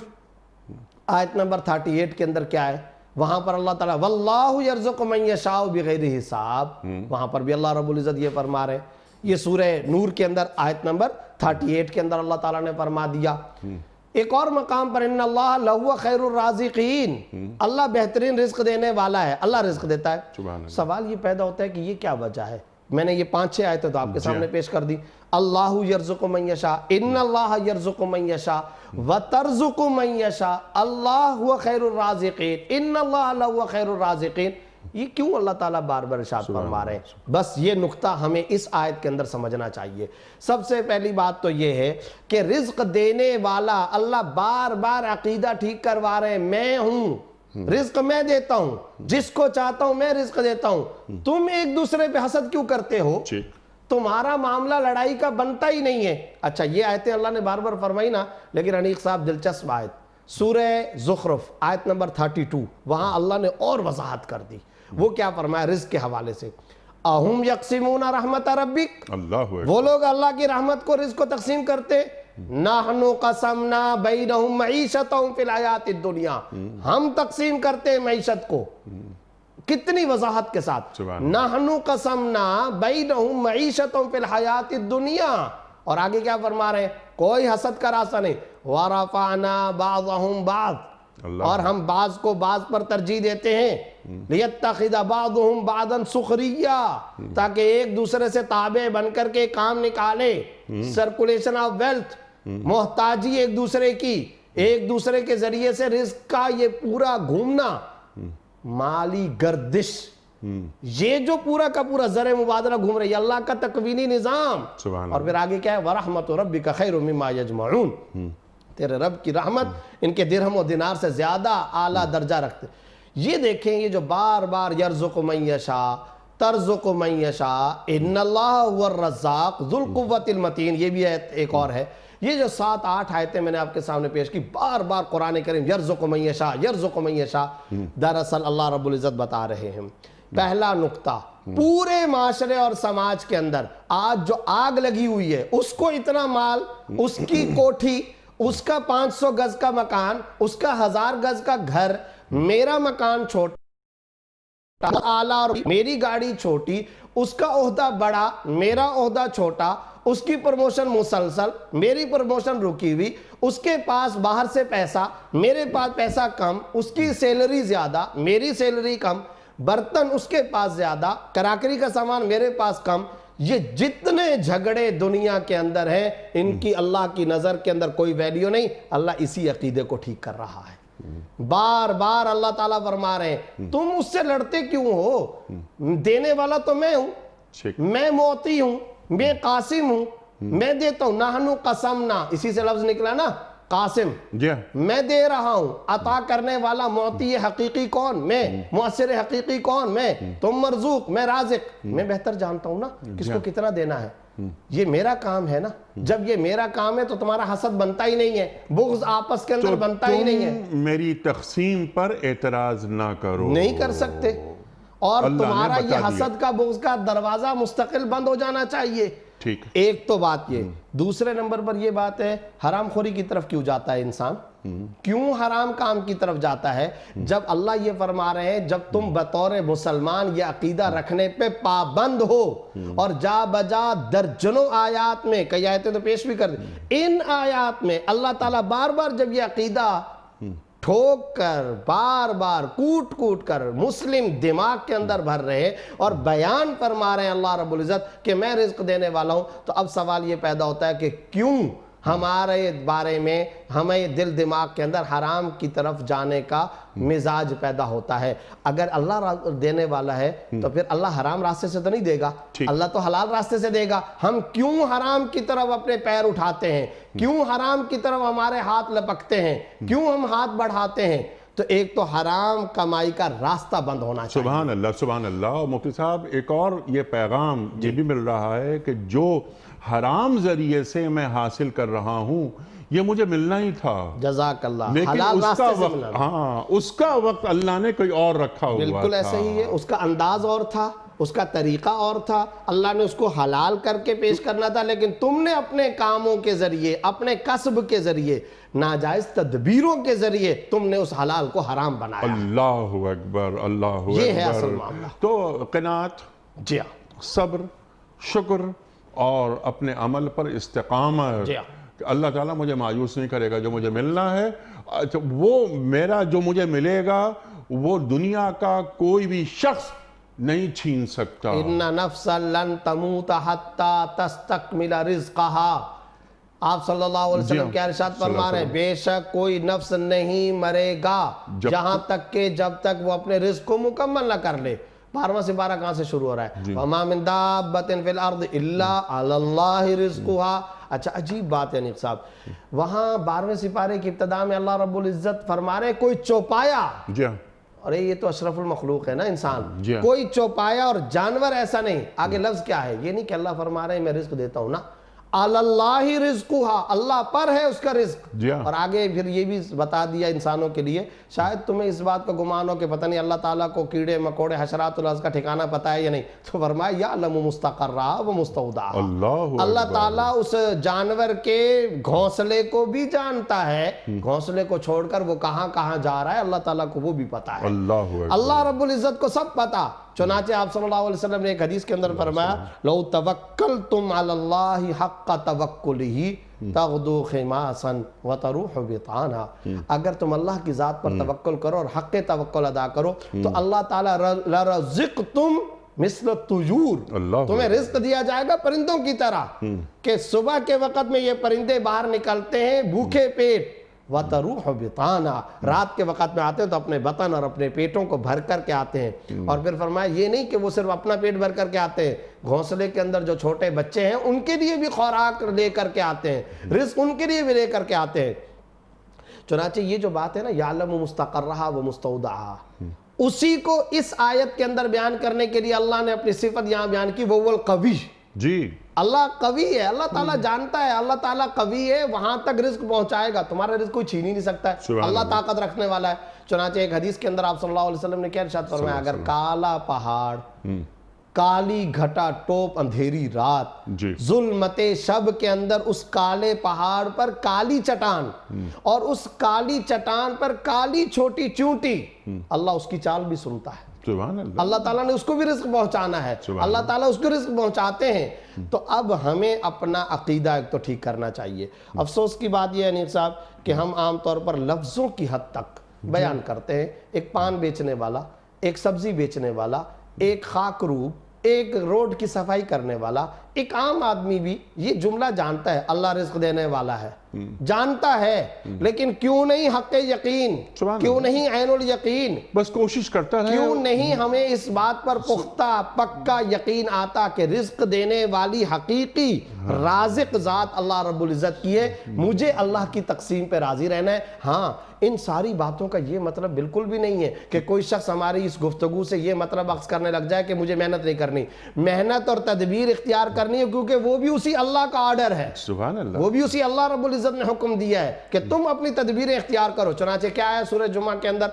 آیت نمبر 38 کے اندر کیا ہے؟ وہاں پر اللہ تعالیٰ واللہ یرزق من یشاء بغیر حساب، وہاں پر بھی اللہ رب العزت یہ فرما رہے ہیں۔ یہ سورہ نور کے اندر آیت نمبر 38 کے اندر اللہ تعالیٰ نے فرما دیا۔ ایک اور مقام پر ان اللہ لہو خیر الرازقین، اللہ بہترین رزق دینے والا ہے، اللہ رزق دیتا ہے۔ سوال یہ پیدا ہوتا ہے کہ یہ کیا وجہ ہے؟ میں نے یہ 5-6 آیتیں تو آپ کے سامنے پیش کر دی۔ اللہ یرزق من یشاء، ان اللہ یرزق من یشاء وترزق من یشاء، اللہ هو خیر الرازقین، ان اللہ لہو خیر الرازقین۔ یہ کیوں اللہ تعالیٰ بار بار ارشاد فرما رہے ہیں؟ بس یہ نقطہ ہمیں اس آیت کے اندر سمجھنا چاہیے۔ سب سے پہلی بات تو یہ ہے کہ رزق دینے والا اللہ بار بار عقیدہ ٹھیک کروا رہے ہیں، میں ہوں، رزق میں دیتا ہوں، جس کو چاہتا ہوں میں رزق دیتا ہوں۔ تم ایک دوسرے پہ حسد کیوں کرتے ہو؟ تمہارا معاملہ لڑائی کا بنتا ہی نہیں ہے۔ اچھا یہ آیتیں اللہ نے بار بار فرمائی نا، لیکن انیق صاحب دلچسپ آیت سورہ زخرف آیت نمبر 32، وہاں اللہ نے اور وضاحت کر دی۔ وہ کیا فرمایا رزق کے حوالے سے؟ اہم یقسمون رحمت ربک، وہ لوگ اللہ کی رحمت کو رزق کو تقسیم کرتے؟ نحن قسمنا بینہم معیشتہم فی الحیات الدنیا، ہم تقسیم کرتے ہیں معیشت کو۔ کتنی وضاحت کے ساتھ، نحن قسمنا بینہم معیشتہم فی الحیات الدنیا، اور آگے کیا فرما رہے ہیں؟ کوئی حسد کا راستہ نہیں۔ وَرَفَعْنَا بَعْضَهُمْ بَعْض، اور ہم بعض کو بعض پر ترجیح دیتے ہیں۔ لِيَتَّخِذَ بَعْضُهُمْ بَعْضًا سُخْرِيًّا، تاکہ ایک دوسرے سے تابع بن کر کے کام نکالے۔ سرکولیشن آف ویلتھ، محتاجی ایک دوسرے کی، ایک دوسرے کے ذریعے سے رزق کا یہ پورا گھومنا، مالی گردش، یہ جو پورا کا پورا زر مبادلہ گھوم رہی ہے، اللہ کا تکوینی نظام۔ اور پھر آگے کیا ہے؟ وَرَحْمَتُ رَبِّكَ خَيْرٌ مِّمَّا يَجْمَعُونَ، تیرے رب کی رحمت ان کے درہم و دینار سے زیادہ اعلیٰ درجہ رکھتے۔ یہ دیکھیں، یہ جو بار بار یرزق من یشاء ترزق من یشاء ان اللہ هو الرزاق ذو القوۃ المتین، یہ بھی ایک اور ہے۔ یہ جو 7-8 آیتیں میں نے آپ کے سامنے پیش کی، بار بار قرآن کریم یرزق من یشاء یرزق من یشاء، دراصل اللہ رب العزت بتا رہے ہیں۔ پہلا نقطہ، پورے معاشرے اور سماج کے اندر آج جو آگ لگی ہوئی ہے، اس کو اتنا مال، اس کی کوٹھی، اس کا 500 گز کا مکان، اس کا 1000 گز کا گھر، میرا مکان چھوٹا اعلیٰ اور میری گاڑی چھوٹی، اس کا عہدہ بڑا میرا عہدہ چھوٹا، اس کی پروموشن مسلسل میری پروموشن رکی ہوئی، اس کے پاس باہر سے پیسہ میرے پاس پیسہ کم، اس کی سیلری زیادہ میری سیلری کم، برتن اس کے پاس زیادہ، کراکری کا سامان میرے پاس کم۔ یہ جتنے جھگڑے دنیا کے اندر ہیں، ان کی اللہ کی نظر کے اندر کوئی ویلیو نہیں۔ اللہ اسی عقیدے کو ٹھیک کر رہا ہے۔ بار بار اللہ تعالیٰ فرما رہے ہیں تم اس سے لڑتے کیوں ہو؟ دینے والا تو میں ہوں، میں معطی ہوں، میں قاسم ہوں، میں دیتا ہوں۔ نحن قسمنا، اسی سے لفظ نکلا نا قاسم، میں دے رہا ہوں۔ عطا کرنے والا معطی حقیقی کون؟ میں۔ مؤثر حقیقی کون؟ میں۔ تم مرزوق، میں رازق۔ میں بہتر جانتا ہوں نا کس کو کتنا دینا ہے، یہ میرا کام ہے نا۔ جب یہ میرا کام ہے تو تمہارا حسد بنتا ہی نہیں ہے، بغض آپس کے اندر بنتا ہی نہیں ہے۔ میری تقسیم پر اعتراض نہ کرو، نہیں کر سکتے، اور تمہارا یہ حسد کا بغض کا دروازہ مستقل بند ہو جانا چاہیے۔ ایک تو بات یہ، دوسرے نمبر پر یہ بات ہے حرام خوری کی طرف کیوں جاتا ہے انسان؟ کیوں حرام کام کی طرف جاتا ہے؟ جب اللہ یہ فرما رہے ہیں جب تم بطور مسلمان یہ عقیدہ رکھنے پہ پابند ہو، اور جا بجا درجنوں آیات میں، کئی آیتیں تو پیش بھی کر دی، ان آیات میں اللہ تعالیٰ بار بار جب یہ عقیدہ ٹھوک کر بار بار کوٹ کوٹ کر مسلم دماغ کے اندر بھر رہے اور بیان فرما رہے ہیں اللہ رب العزت کہ میں رزق دینے والا ہوں، تو اب سوال یہ پیدا ہوتا ہے کہ کیوں ہمارے بارے میں ہمیں دل دماغ کے اندر حرام کی طرف جانے کا مزاج پیدا ہوتا ہے؟ اگر اللہ دینے والا ہے تو پھر اللہ حرام راستے سے تو نہیں دے گا، اللہ تو حلال راستے سے دے گا۔ ہم کیوں حرام کی طرف اپنے پیر اٹھاتے ہیں؟ کیوں حرام کی طرف ہمارے ہاتھ لپکتے ہیں؟ کیوں ہم ہاتھ بڑھاتے ہیں؟ تو ایک تو حرام کمائی کا راستہ بند ہونا چاہیے۔ سبحان اللہ، سبحان اللہ۔ اور مفتی صاحب ایک اور یہ پیغام یہ بھی مل رہا ہے کہ جو حرام ذریعے سے میں حاصل کر رہا ہوں، یہ مجھے ملنا ہی تھا، جزاک اللہ، لیکن حلال اس کا راستے سے وقت، ملنا۔ ہاں اس کا وقت اللہ نے کوئی اور رکھا ہوا تھا۔ بالکل ایسے ہی ہے، اس کا انداز اور تھا، اس کا طریقہ اور تھا، اللہ نے اس کو حلال کر کے پیش کرنا تھا، لیکن تم نے اپنے کاموں کے ذریعے، اپنے کسب کے ذریعے، ناجائز تدبیروں کے ذریعے تم نے اس حلال کو حرام بنایا۔ اللہ اکبر، اللہ یہ ہے اصل اکبر۔ معاملہ۔ تو قناعت، جی ہاں، صبر، شکر اور اپنے عمل پر استقامت۔ جی ہاں۔ اللہ تعالیٰ مجھے مایوس نہیں کرے گا، جو مجھے ملنا ہے وہ میرا، جو مجھے ملے گا وہ دنیا کا کوئی بھی شخص نہیں چھین سکتا۔ ان نفسا لن تموت حتی تستکمل رزقہا، آپ صلی اللہ علیہ وسلم کیا ارشاد فرما رہے ہیں، بے شک کوئی نفس نہیں مرے گا جہاں تک کہ جب تک وہ اپنے رزق کو مکمل نہ کر لے۔ 12واں سپارہ کہاں سے شروع ہو رہا ہے؟ وَمَا مِن دَابَّةٍ فِي الْأَرْضِ إِلَّا عَلَى اللَّهِ رِزْقُهَا۔ اچھا عجیب بات ہے نیک صاحب، وہاں 12ویں سپارے کی ابتدا میں اللہ رب العزت فرما رہے کوئی چوپایا، جی ہاں، ارے یہ تو اشرف المخلوق ہے نا انسان، جی ہاں، کوئی چوپایا اور جانور ایسا نہیں۔ آگے لفظ کیا ہے؟ یہ نہیں کہ اللہ فرما رہے ہیں میں رزق دیتا ہوں نا، اللہ رزقها، اللہ پر ہے اس کا رزق۔ جی ہاں، اور آگے پھر یہ بھی بتا دیا انسانوں کے لیے، شاید تمہیں اس بات کا گمان ہو کہ پتہ نہیں اللہ تعالیٰ کو کیڑے مکوڑے حشرات الارض کا ٹھکانہ پتہ ہے یا نہیں، تو فرمایا یعلم مستقرها و مستودعها، اللہ تعالیٰ اس جانور کے گھونسلے کو بھی جانتا ہے، گھونسلے کو چھوڑ کر وہ کہاں کہاں جا رہا ہے اللہ تعالیٰ کو وہ بھی پتہ ہے، اللہ رب العزت کو سب پتہ۔ چنانچہ آپ صلی اللہ علیہ وسلم نے ایک حدیث کے اندر فرمایا لو توکلتم علی اللہ حق توکلہ تغدو خماسا وتروح بطانا، اگر تم اللہ کی ذات پر توکل کرو اور حق توکل ادا کرو تو اللہ تعالیٰ لرزقتم مثل الطیور، تمہیں رزق دیا جائے گا پرندوں کی طرح، کہ صبح کے وقت میں یہ پرندے باہر نکلتے ہیں بھوکے پیٹ، وَتَرُوحُ بِطَانَا، رات کے وقت میں آتے ہیں تو اپنے بطن اور اپنے پیٹوں کو بھر کر کے آتے ہیں، اور پھر فرمایا یہ نہیں کہ وہ صرف اپنا پیٹ بھر کر کے آتے ہیں، گھونسلے کے اندر جو چھوٹے بچے ہیں ان کے لیے بھی خوراک لے کر کے آتے ہیں، رزق ان کے لیے بھی لے کر کے آتے ہیں۔ چنانچہ یہ جو بات ہے نا یعلم مستقرہا و مستودعہا، اسی کو اس آیت کے اندر بیان کرنے کے لیے اللہ نے اپنی صفت یہاں بیان کی، وہ القوی، جی اللہ قوی ہے، اللہ تعالیٰ جانتا ہے، اللہ تعالیٰ قوی ہے، وہاں تک رزق پہنچائے گا، تمہارا رزق کوئی چھین ہی نہیں سکتا ہے، اللہ طاقت رکھنے والا ہے۔ چنانچہ ایک حدیث کے اندر آپ صلی اللہ علیہ وسلم نے کیا ارشاد فرمایا، اگر کالا پہاڑ، کالی گھٹا ٹوپ اندھیری رات، ظلمت شب کے اندر اس کالے پہاڑ پر کالی چٹان، اور اس کالی چٹان پر کالی چھوٹی چونٹی، اللہ اس کی چال بھی سنتا ہے، اللہ تعالیٰ نے اس کو بھی رزق پہنچانا ہے، اللہ تعالیٰ اس کو رزق پہنچاتے ہیں۔ تو اب ہمیں اپنا عقیدہ ایک تو ٹھیک کرنا چاہیے۔ افسوس کی بات یہ ہے نیک صاحب کہ ہم عام طور پر لفظوں کی حد تک بیان کرتے ہیں، ایک پان بیچنے والا، ایک سبزی بیچنے والا، ایک خاک روب، ایک روڈ کی صفائی کرنے والا، ایک عام آدمی بھی یہ جملہ جانتا ہے اللہ رزق دینے والا ہے، جانتا ہے، لیکن کیوں نہیں حق یقین، کیوں نہیں عین الیقین، بس کوشش کرتا ہے، کیوں نہیں ہمیں اس بات پر پختہ پکا یقین آتا کہ رزق دینے والی حقیقی رازق ذات اللہ رب العزت کی ہے، مجھے اللہ کی تقسیم پہ راضی رہنا ہے۔ ہاں ان ساری باتوں کا یہ مطلب بالکل بھی نہیں ہے کہ کوئی شخص ہماری اس گفتگو سے یہ مطلب اخذ کرنے لگ جائے کہ مجھے محنت نہیں کرنی، محنت اور تدبیر اختیار کرنی ہے، کیونکہ وہ بھی اسی اللہ کا آرڈر ہے، سبحان اللہ، وہ بھی اسی اللہ رب العزت نے حکم دیا ہے کہ تم اپنی تدبیریں اختیار کرو۔ چنانچہ کیا ہے سورہ جمعہ کے اندر،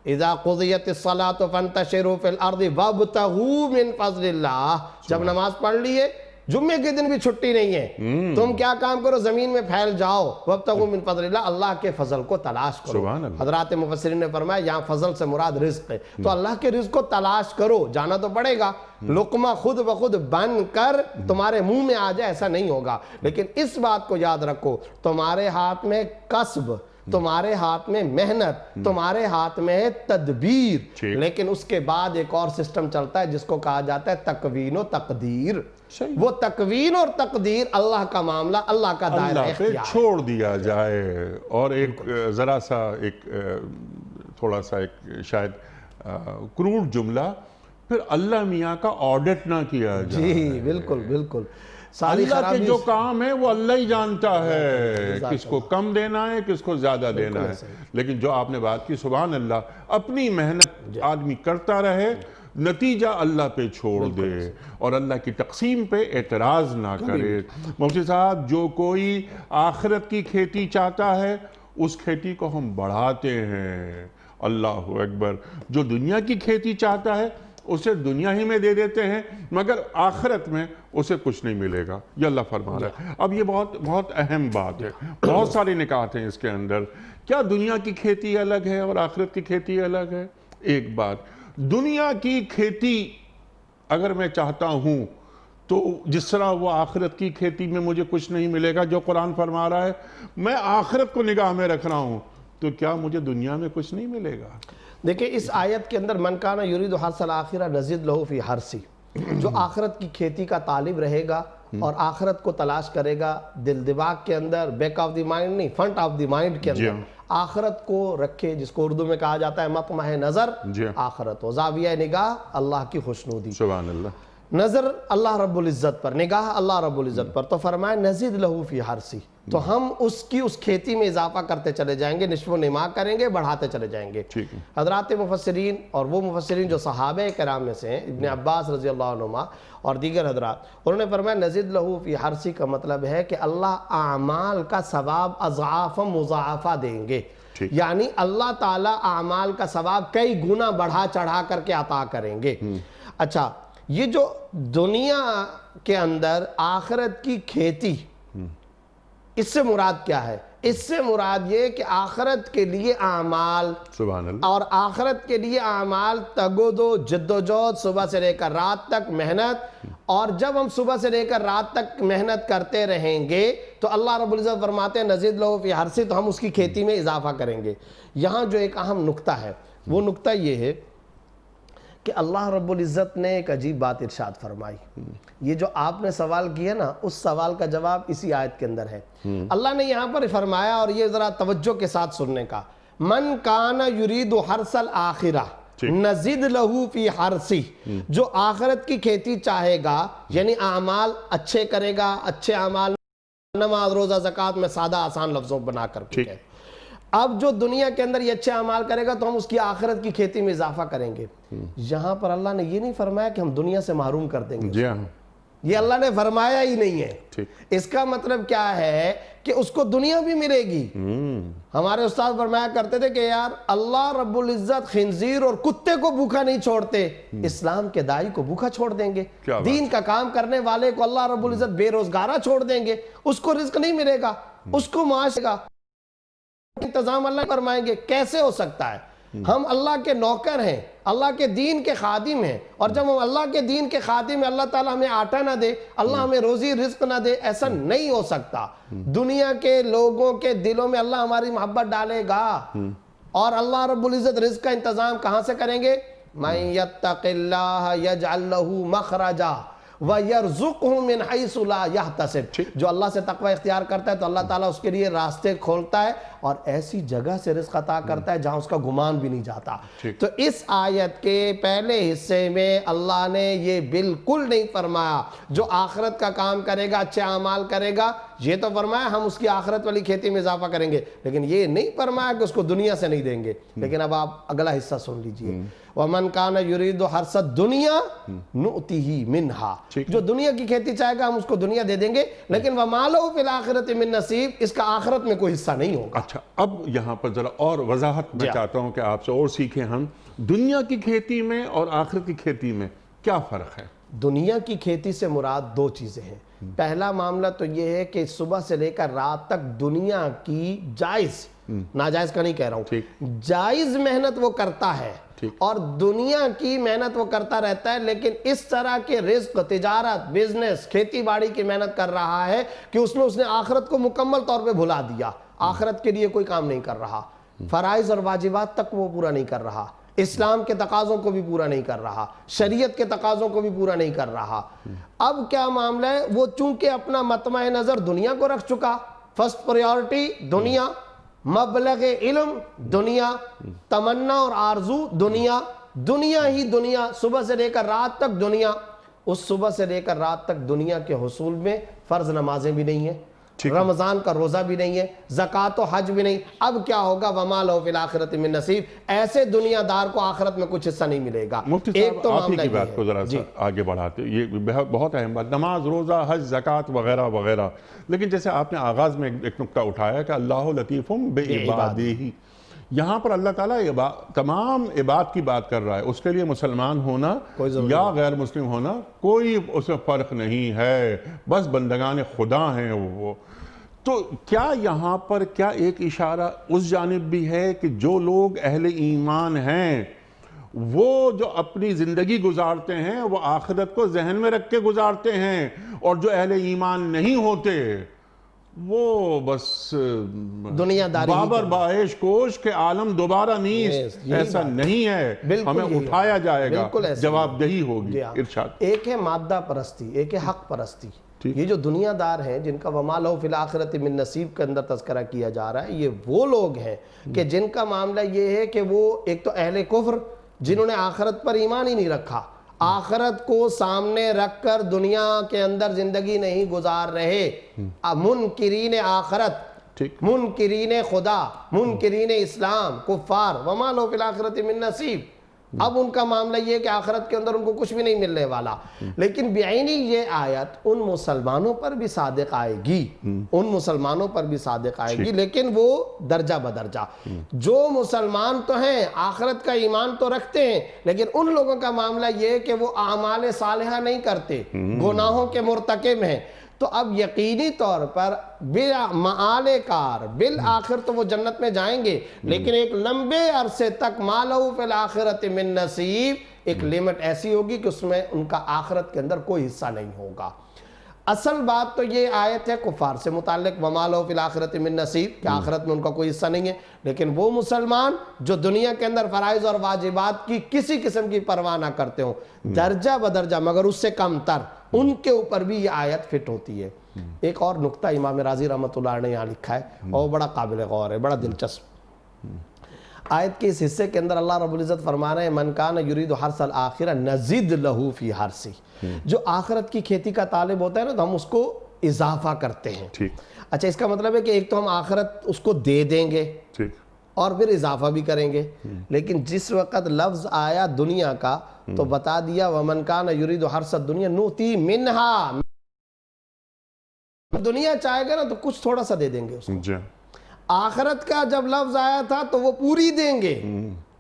اذا قضیت الصلاۃ فانتشروا فی الارض وابتغوا من فضل اللہ، جب نماز پڑھ لیے، جمعے کے دن بھی چھٹی نہیں ہے، تم کیا کام کرو، زمین میں پھیل جاؤ، وابتغوا من فضل اللہ، اللہ کے فضل کو تلاش کرو۔ حضرات مفسرین نے فرمایا یہاں فضل سے مراد رزق ہے، تو اللہ کے رزق کو تلاش کرو، جانا تو پڑے گا، لقمہ خود بخود بن کر تمہارے منہ میں آ جائے ایسا نہیں ہوگا، لیکن اس بات کو یاد رکھو، تمہارے ہاتھ میں کسب، تمہارے ہاتھ میں محنت، تمہارے ہاتھ میں ہے تدبیر، لیکن اس کے بعد ایک اور سسٹم چلتا ہے جس کو کہا جاتا ہے تکوین و تقدیر۔ وہ تکوین اور تقدیر اللہ کا معاملہ، اللہ کا دائرہ اختیار چھوڑ دیا جائے۔ اور ایک ذرا سا ایک تھوڑا سا ایک شاید کروڑ جملہ، پھر اللہ میاں کا آڈٹ نہ کیا جائے۔ جی بالکل بالکل، اللہ کے جو کام ہے وہ اللہ ہی جانتا ہے، کس کو کم دینا ہے کس کو زیادہ دینا ہے، لیکن جو آپ نے بات کی سبحان اللہ، اپنی محنت آدمی کرتا رہے نتیجہ اللہ پہ چھوڑ دے اور اللہ کی تقسیم پہ اعتراض نہ کرے۔ مفتی صاحب، جو کوئی آخرت کی کھیتی چاہتا ہے اس کھیتی کو ہم بڑھاتے ہیں، اللہ اکبر۔ جو دنیا کی کھیتی چاہتا ہے اسے دنیا ہی میں دے دیتے ہیں، مگر آخرت میں اسے کچھ نہیں ملے گا، یہ اللہ فرما رہا ہے۔ اب یہ بہت اہم بات ہے، بہت سارے نکات ہیں اس کے اندر۔ کیا دنیا کی کھیتی الگ ہے اور آخرت کی کھیتی الگ ہے؟ ایک بات، دنیا کی کھیتی اگر میں چاہتا ہوں تو جس طرح وہ آخرت کی کھیتی میں مجھے کچھ نہیں ملے گا، جو قرآن فرما رہا ہے میں آخرت کو نگاہ میں رکھ رہا ہوں، تو کیا مجھے دنیا میں کچھ نہیں ملے گا؟ دیکھیں اس آیت کے اندر من کان یرید حرث الآخرہ نزد لہ فی حرثہ، جو آخرت کی کھیتی کا طالب رہے گا اور آخرت کو تلاش کرے گا، دل دماغ کے اندر، بیک آف دی مائنڈ نہیں، فرنٹ آف دی مائنڈ کے اندر آخرت کو رکھے، جس کو اردو میں کہا جاتا ہے مطمع نظر آخرت، و زاویہ نگاہ اللہ کی خوشنودی، سبحان اللہ، نظر اللہ رب العزت پر، نگاہ اللہ رب العزت پر۔ تو فرمایا نزید لہو فی حرثہ، تو ہم اس کھیتی میں اضافہ کرتے چلے جائیں گے، نشو و نما کریں گے، بڑھاتے چلے جائیں گے۔ حضرات مفسرین اور وہ مفسرین جو صحابہ کرام میں سے ہیں، ابن عباس رضی اللہ عنہما اور دیگر حضرات، انہوں نے فرمایا نزید لہو فی حرثہ کا مطلب ہے کہ اللہ اعمال کا ثواب اضعاف مضاعفہ دیں گے، یعنی اللہ تعالیٰ اعمال کا ثواب کئی گنا بڑھا چڑھا کر کے عطا کریں گے۔ اچھا، یہ جو دنیا کے اندر آخرت کی کھیتی، اس سے مراد کیا ہے؟ اس سے مراد یہ کہ آخرت کے لیے اعمال، سبحان اللہ، اور آخرت کے لیے اعمال تگ و دو، جد و جہد، صبح سے لے کر رات تک محنت، اور جب ہم صبح سے لے کر رات تک محنت کرتے رہیں گے تو اللہ رب العزت فرماتے ہیں نزید لہو فی حرثہ، تو ہم اس کی کھیتی میں اضافہ کریں گے۔ یہاں جو ایک اہم نقطہ ہے وہ نقطہ یہ ہے کہ اللہ رب العزت نے ایک عجیب بات ارشاد فرمائی۔ یہ جو آپ نے سوال کیا نا، اس سوال کا جواب اسی آیت کے اندر ہے۔ اللہ نے یہاں پر فرمایا، اور یہ ذرا توجہ کے ساتھ سننے کا، من کان یرید حرث الآخرہ نزد لہو فی حرثہ، جو آخرت کی کھیتی چاہے گا، یعنی اعمال اچھے کرے گا، اچھے اعمال، نماز روزہ زکوٰۃ میں سادہ آسان لفظوں بنا کر کے، اب جو دنیا کے اندر یہ اچھے اعمال کرے گا تو ہم اس کی آخرت کی کھیتی میں اضافہ کریں گے۔ یہاں پر اللہ نے یہ نہیں فرمایا کہ ہم دنیا سے محروم کر دیں گے، یہ اللہ نے فرمایا ہی نہیں ہے۔ اس کا مطلب کیا ہے کہ اس کو دنیا بھی ملے گی۔ ہمارے استاد فرمایا کرتے تھے کہ یار اللہ رب العزت خنزیر اور کتے کو بھوکا نہیں چھوڑتے، اسلام کے داعی کو بھوکا چھوڑ دیں گے، دین کا کام کرنے والے کو اللہ رب العزت بے روزگارہ چھوڑ دیں گے، اس کو رزق نہیں ملے گا، اس کو معاش گا، انتظام اللہ فرمائیں گے۔ کیسے ہو سکتا ہے؟ ہم اللہ کے نوکر ہیں، اللہ کے دین کے خادم ہیں، اور جب ہم اللہ کے دین کے خادم ہیں، اللہ تعالیٰ ہمیں آٹا نہ دے، اللہ ہمیں روزی رزق نہ دے، ایسا نہیں ہو سکتا۔ دنیا کے لوگوں کے دلوں میں اللہ ہماری محبت ڈالے گا، اور اللہ رب العزت رزق کا انتظام کہاں سے کریں گے؟ مَن يَتَّقِ اللَّهَ يَجْعَلْ لَهُ مَخْرَجًا وَيَرْزُقْهُ مِنْ حَيْثُ لَا يَحْتَسِبُ، جو اللہ سے تقوی اختیار کرتا ہے تو اللہ تعالیٰ اس کے لیے راستے کھولتا ہے اور ایسی جگہ سے رزق عطا کرتا ہے جہاں اس کا گمان بھی نہیں جاتا۔ تو اس آیت کے پہلے حصے میں اللہ نے یہ بالکل نہیں فرمایا جو آخرت کا کام کرے گا، اچھے اعمال کرے گا، یہ تو فرمایا ہم اس کی آخرت والی کھیتی میں اضافہ کریں گے، لیکن یہ نہیں فرمایا کہ اس کو دنیا سے نہیں دیں گے۔ لیکن اب آپ اگلا حصہ سن لیجئے، وَمَنْ كَانَ يُرِيدُ حَرْثَ الدُّنْيَا نُؤْتِهِ مِنْهَا، جو دنیا کی کھیتی چاہے گا ہم اس کو دنیا دے دیں گے، لیکن وَمَا لَهُ فِي الْآخِرَةِ مِن نَصِيبٍ، اس کا آخرت میں کوئی حصہ نہیں ہوگا۔ اچھا، اب یہاں پر ذرا اور وضاحت میں چاہتا ہوں کہ آپ سے اور سیکھیں ہم، دنیا کی کھیتی میں اور آخرت کی کھیتی میں کیا فرق ہے؟ دنیا کی کھیتی سے مراد دو چیزیں ہیں۔ پہلا معاملہ تو یہ ہے کہ صبح سے لے کر رات تک دنیا کی جائز، ناجائز کا نہیں کہہ رہا ہوں، جائز محنت وہ کرتا ہے، اور دنیا کی محنت وہ کرتا رہتا ہے، لیکن اس طرح کے رزق، تجارت، بزنس، کھیتی باڑی کی محنت کر رہا ہے کہ اس نے آخرت کو مکمل طور پہ بھلا دیا، آخرت کے لیے کوئی کام نہیں کر رہا، فرائض اور واجبات تک وہ پورا نہیں کر رہا، اسلام کے تقاضوں کو بھی پورا نہیں کر رہا، شریعت کے تقاضوں کو بھی پورا نہیں کر رہا۔ اب کیا معاملہ ہے؟ وہ چونکہ اپنا مطمع نظر دنیا کو رکھ چکا، فرسٹ پریورٹی دنیا، مبلغ علم دنیا، تمنا اور آرزو دنیا، دنیا ہی دنیا، صبح سے لے کر رات تک دنیا۔ اس صبح سے لے کر رات تک دنیا کے حصول میں فرض نمازیں بھی نہیں ہیں، رمضان کا روزہ بھی نہیں ہے، زکوٰۃ و حج بھی نہیں، اب کیا ہوگا؟ وما لہ فی الآخرۃ من نصیب، ایسے دنیا دار کو آخرت میں کچھ حصہ نہیں ملے گا۔ مفتی صاحب آپ ہی کی بات کو ذرا سا آگے بڑھاتے، یہ بہت اہم بات، نماز، روزہ، حج، زکوٰۃ وغیرہ وغیرہ، لیکن جیسے آپ نے آغاز میں ایک نکتہ اٹھایا کہ اللہ لطیف بعبادہ، یہاں پر اللہ تعالیٰ تمام عباد کی بات کر رہا ہے، اس کے لیے مسلمان ہونا یا غیر مسلم ہونا کوئی اس میں فرق نہیں ہے، بس بندگان خدا ہیں وہ۔ تو کیا یہاں پر کیا ایک اشارہ اس جانب بھی ہے کہ جو لوگ اہل ایمان ہیں وہ جو اپنی زندگی گزارتے ہیں وہ آخرت کو ذہن میں رکھ کے گزارتے ہیں، اور جو اہل ایمان نہیں ہوتے وہ بس دنیا داری بابر باعش کوش کے عالم دوبارہ نیست، ایسا نہیں ہے، ہمیں اٹھایا جائے گا، جواب دہی ہوگی۔ ارشاد۔ ایک ہے مادہ پرستی، ایک ہے حق پرستی۔ یہ جو دنیا دار ہیں جن کا وما لہ فی الآخرۃ من نصیب کے اندر تذکرہ کیا جا رہا ہے، یہ وہ لوگ ہیں کہ جن کا معاملہ یہ ہے کہ وہ ایک تو اہل کفر جنہوں نے آخرت پر ایمان ہی نہیں رکھا، آخرت کو سامنے رکھ کر دنیا کے اندر زندگی نہیں گزار رہے، منکرین آخرت، منکرین خدا، منکرین اسلام، کفار، وما لہ فی الآخرۃ من نصیب۔ اب ان کا معاملہ یہ ہے کہ آخرت کے اندر ان کو کچھ بھی نہیں ملنے والا، لیکن بعینی یہ آیت ان مسلمانوں پر بھی صادق آئے گی، ان مسلمانوں پر بھی صادق آئے گی، لیکن وہ درجہ بدرجہ۔ جو مسلمان تو ہیں، آخرت کا ایمان تو رکھتے ہیں، لیکن ان لوگوں کا معاملہ یہ ہے کہ وہ اعمال صالحہ نہیں کرتے، گناہوں کے مرتکب ہیں، تو اب یقینی طور پر معال کار بالآخر تو وہ جنت میں جائیں گے، لیکن ایک لمبے عرصے تک ما لہ فی الآخرۃ من نصیب، ایک لیمٹ ایسی ہوگی کہ اس میں ان کا آخرت کے اندر کوئی حصہ نہیں ہوگا۔ اصل بات تو یہ آیت ہے کفار سے متعلق، وما لہ فی الآخرۃ من نصیب، کہ آخرت میں ان کا کوئی حصہ نہیں ہے، لیکن وہ مسلمان جو دنیا کے اندر فرائض اور واجبات کی کسی قسم کی پرواہ نہ کرتے ہوں، درجہ بدرجہ مگر اس سے کم تر، ان کے اوپر بھی یہ آیت فٹ ہوتی ہے۔ ایک اور نقطہ امام راضی رحمۃ اللہ نے یہاں لکھا ہے اور بڑا قابل غور ہے، بڑا دلچسپ۔ آیت کے اس حصے کے اندر اللہ رب العزت فرما رہے ہیں من کان یرید حرث الآخرہ نزد لہ فی حرثہ، جو آخرت کی کھیتی کا طالب ہوتا ہے نا تو ہم اس کو اضافہ کرتے ہیں۔ اچھا، اس کا مطلب ہے کہ ایک تو ہم آخرت اس کو دے دیں گے اور پھر اضافہ بھی کریں گے، لیکن جس وقت لفظ آیا دنیا کا تو بتا دیا ومن کان یرید حرث الدنیا نؤتی منہا، دنیا چاہے گا نا تو کچھ تھوڑا سا دے دیں گے اس کو۔ آخرت کا جب لفظ آیا تھا تو وہ پوری دیں گے،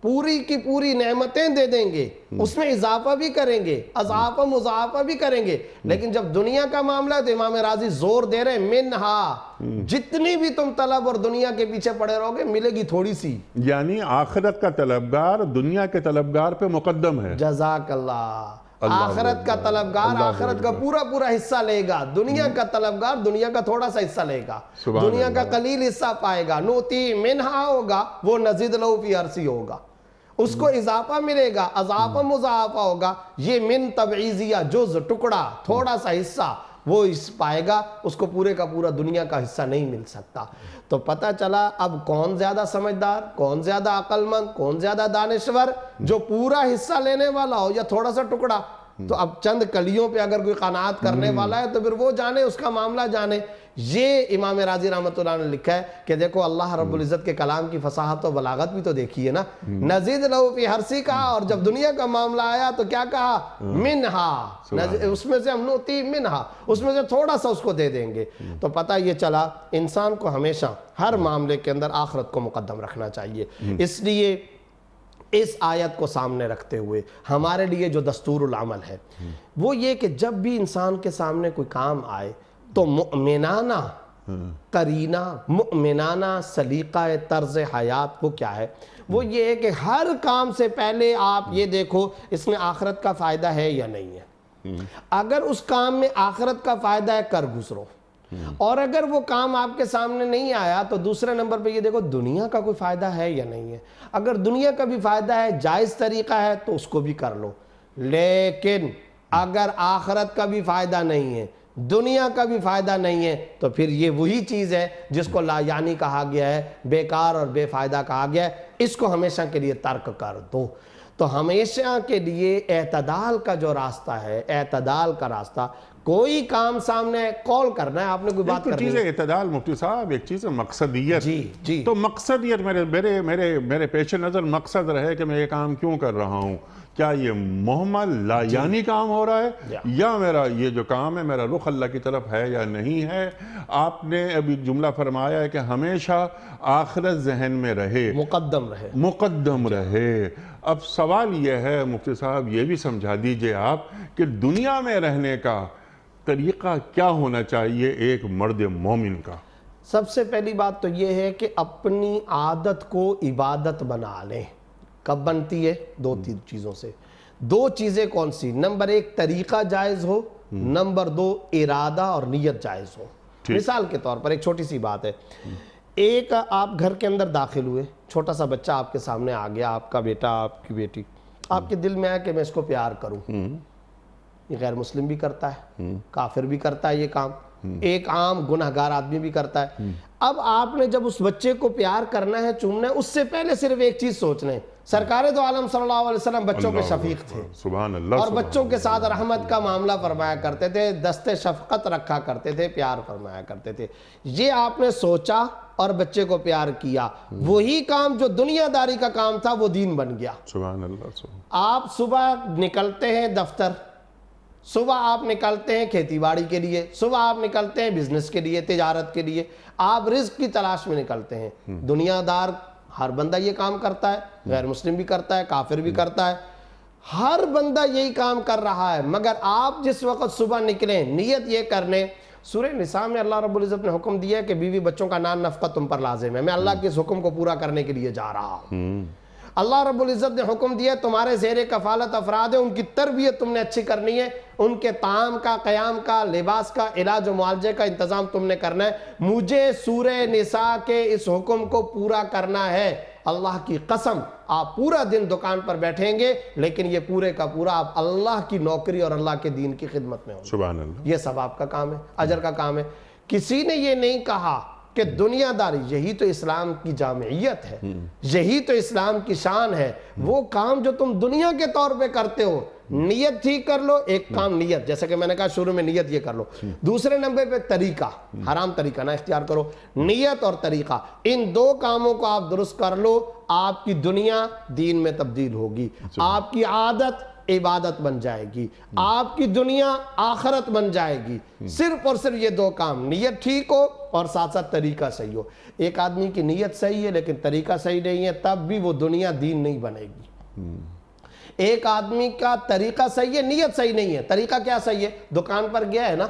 پوری کی پوری نعمتیں دے دیں گے، اس میں اضافہ بھی کریں گے، اضافہ مضافہ بھی کریں گے، لیکن جب دنیا کا معاملہ ہے تو امام راضی زور دے رہے ہیں منہا، جتنی بھی تم طلب اور دنیا کے پیچھے پڑے رہو گے ملے گی تھوڑی سی، یعنی آخرت کا طلبگار دنیا کے طلبگار پہ مقدم ہے۔ جزاک اللہ۔ آخرت کا طلبگار آخرت کا پورا پورا حصہ لے گا، دنیا کا طلبگار دنیا کا تھوڑا سا حصہ لے گا، دنیا کا قلیل حصہ پائے گا، نوتی منہا ہوگا، وہ نزد لہ فی حرثہ ہوگا، اس کو اضافہ ملے گا، اضافہ مضافہ ہوگا، یہ من تبعیضیہ جز ٹکڑا تھوڑا سا حصہ وہ پائے گا، اس کو پورے کا پورا دنیا کا حصہ نہیں مل سکتا۔ تو پتہ چلا اب کون زیادہ سمجھدار، کون زیادہ عقل مند، کون زیادہ دانشور، جو پورا حصہ لینے والا ہو یا تھوڑا سا ٹکڑا۔ تو اب چند کلیوں پہ اگر کوئی قناعت کرنے والا ہے تو پھر وہ جانے، اس کا معاملہ جانے۔ یہ امام راضی رحمۃ اللہ نے لکھا ہے کہ دیکھو اللہ رب العزت کے کلام کی فصاحت و بلاغت بھی تو دیکھیے نا، نزید لہ فی حرثہ کہا اور جب دنیا کا معاملہ آیا تو کیا کہا؟ منہا، اس میں سے ہم نوتی منہا، اس میں سے تھوڑا سا اس کو دے دیں گے۔ تو پتہ یہ چلا انسان کو ہمیشہ ہر معاملے کے اندر آخرت کو مقدم رکھنا چاہیے۔ اس لیے اس آیت کو سامنے رکھتے ہوئے ہمارے لیے جو دستور العمل ہے وہ یہ کہ جب بھی انسان کے سامنے کوئی کام آئے تو مؤمنانہ قرینہ، مؤمنانہ سلیقہ طرز حیات کو کیا ہے، وہ یہ ہے کہ ہر کام سے پہلے آپ یہ دیکھو اس میں آخرت کا فائدہ ہے یا نہیں ہے۔ اگر اس کام میں آخرت کا فائدہ ہے کر گزرو، اور اگر وہ کام آپ کے سامنے نہیں آیا تو دوسرے نمبر پہ یہ دیکھو دنیا کا کوئی فائدہ ہے یا نہیں ہے۔ اگر دنیا کا بھی فائدہ ہے، جائز طریقہ ہے تو اس کو بھی کر لو، لیکن اگر آخرت کا بھی فائدہ نہیں ہے، دنیا کا بھی فائدہ نہیں ہے تو پھر یہ وہی چیز ہے جس کو لا یعنی کہا گیا ہے، بیکار اور بے فائدہ کہا گیا ہے، اس کو ہمیشہ کے لیے ترک کر دو۔ تو ہمیشہ کے لیے اعتدال کا جو راستہ ہے، اعتدال کا راستہ، کوئی کام سامنے ہے کال کرنا ہے، آپ نے کوئی بات ایک کرنی چیز ہے۔ ہے اعتدال مفتی صاحب، ایک چیز ہے مقصدیت۔ جی تو مقصدیت میرے پیش نظر مقصد رہے کہ میں یہ کام کیوں کر رہا ہوں، کیا یہ محمل لا یعنی کام ہو رہا ہے یا میرا یہ جو کام ہے میرا رخ اللہ کی طرف ہے یا نہیں ہے۔ آپ نے ابھی جملہ فرمایا ہے کہ ہمیشہ آخرت ذہن میں رہے، مقدم رہے۔ اب سوال یہ ہے مفتی صاحب، یہ بھی سمجھا دیجئے آپ کہ دنیا میں رہنے کا طریقہ کیا ہونا چاہیے ایک مرد مومن کا؟ سب سے پہلی بات تو یہ ہے کہ اپنی عادت کو عبادت بنا لیں۔ کب بنتی ہے؟ دو تین چیزوں سے۔ دو چیزیں کون سی؟ نمبر ایک طریقہ جائز ہو، نمبر دو ارادہ اور نیت جائز ہو۔ مثال کے طور پر ایک چھوٹی سی بات ہے، ایک آپ گھر کے اندر داخل ہوئے، چھوٹا سا بچہ آپ کے سامنے آ گیا، آپ کا بیٹا، آپ کی بیٹی، آپ کے دل میں آیا کہ میں اس کو پیار کروں۔ یہ غیر مسلم بھی کرتا ہے، کافر بھی کرتا ہے یہ کام، ایک عام گنہگار آدمی بھی کرتا ہے۔ اب آپ نے جب اس بچے کو پیار کرنا ہے، چومنا ہے، اس سے پہلے صرف ایک چیز سوچ لیں، سرکار دو عالم صلی اللہ علیہ وسلم بچوں کے شفیق تھے، سبحان اللہ، اور بچوں کے ساتھ رحمت کا معاملہ فرمایا کرتے تھے، دست شفقت رکھا کرتے تھے، پیار فرمایا کرتے تھے۔ یہ آپ نے سوچا اور بچے کو پیار کیا، وہی کام جو دنیا داری کا کام تھا وہ دین بن گیا۔ سبحان اللہ۔ آپ صبح نکلتے ہیں دفتر، صبح آپ نکلتے ہیں کھیتی باڑی کے لیے، صبح آپ نکلتے ہیں بزنس کے لیے، تجارت کے لیے، آپ رزق کی تلاش میں نکلتے ہیں۔ دنیا دار ہر بندہ یہ کام کرتا ہے، غیر مسلم بھی کرتا ہے، کافر بھی کرتا ہے، ہر بندہ یہی کام کر رہا ہے۔ مگر آپ جس وقت صبح نکلیں، نیت یہ کرنے، سورہ نساء میں اللہ رب العزت نے حکم دیا ہے کہ بیوی بچوں کا نان نفقہ تم پر لازم ہے، میں اللہ کے اس حکم کو پورا کرنے کے لیے جا رہا ہوں۔ اللہ رب العزت نے حکم دیا تمہارے زیر کفالت افراد ہیں، ان کی تربیت تم نے اچھی کرنی ہے، ان کے طعام کا، قیام کا، لباس کا، علاج و معالجے کا انتظام تم نے کرنا ہے۔ مجھے سورہ نساء کے اس حکم کو پورا کرنا ہے۔ اللہ کی قسم، آپ پورا دن دکان پر بیٹھیں گے لیکن یہ پورے کا پورا آپ اللہ کی نوکری اور اللہ کے دین کی خدمت میں ہوں گے۔ سبحان اللہ۔ یہ ثواب کا کام ہے، اجر کا کام ہے۔ کسی نے یہ نہیں کہا کہ دنیا داری، یہی تو اسلام کی جامعیت ہے، یہی تو اسلام کی شان ہے۔ وہ کام جو تم دنیا کے طور پہ کرتے ہو، نیت ٹھیک کر لو۔ ایک کام نیت، جیسے کہ میں نے کہا شروع میں، نیت یہ کر لو۔ دوسرے نمبر پہ طریقہ، حرام طریقہ نہ اختیار کرو۔ نیت اور طریقہ، ان دو کاموں کو آپ درست کر لو، آپ کی دنیا دین میں تبدیل ہوگی، آپ کی عادت عبادت بن جائے گی، آپ کی دنیا آخرت بن جائے گی۔ صرف اور صرف یہ دو کام، نیت ٹھیک ہو اور ساتھ ساتھ طریقہ صحیح ہو۔ ایک آدمی کی نیت صحیح ہے لیکن طریقہ صحیح نہیں ہے، تب بھی وہ دنیا دین نہیں بنے گی۔ ایک آدمی کا طریقہ صحیح ہے، نیت صحیح نہیں ہے، طریقہ کیا صحیح ہے؟ دکان پر گیا ہے نا،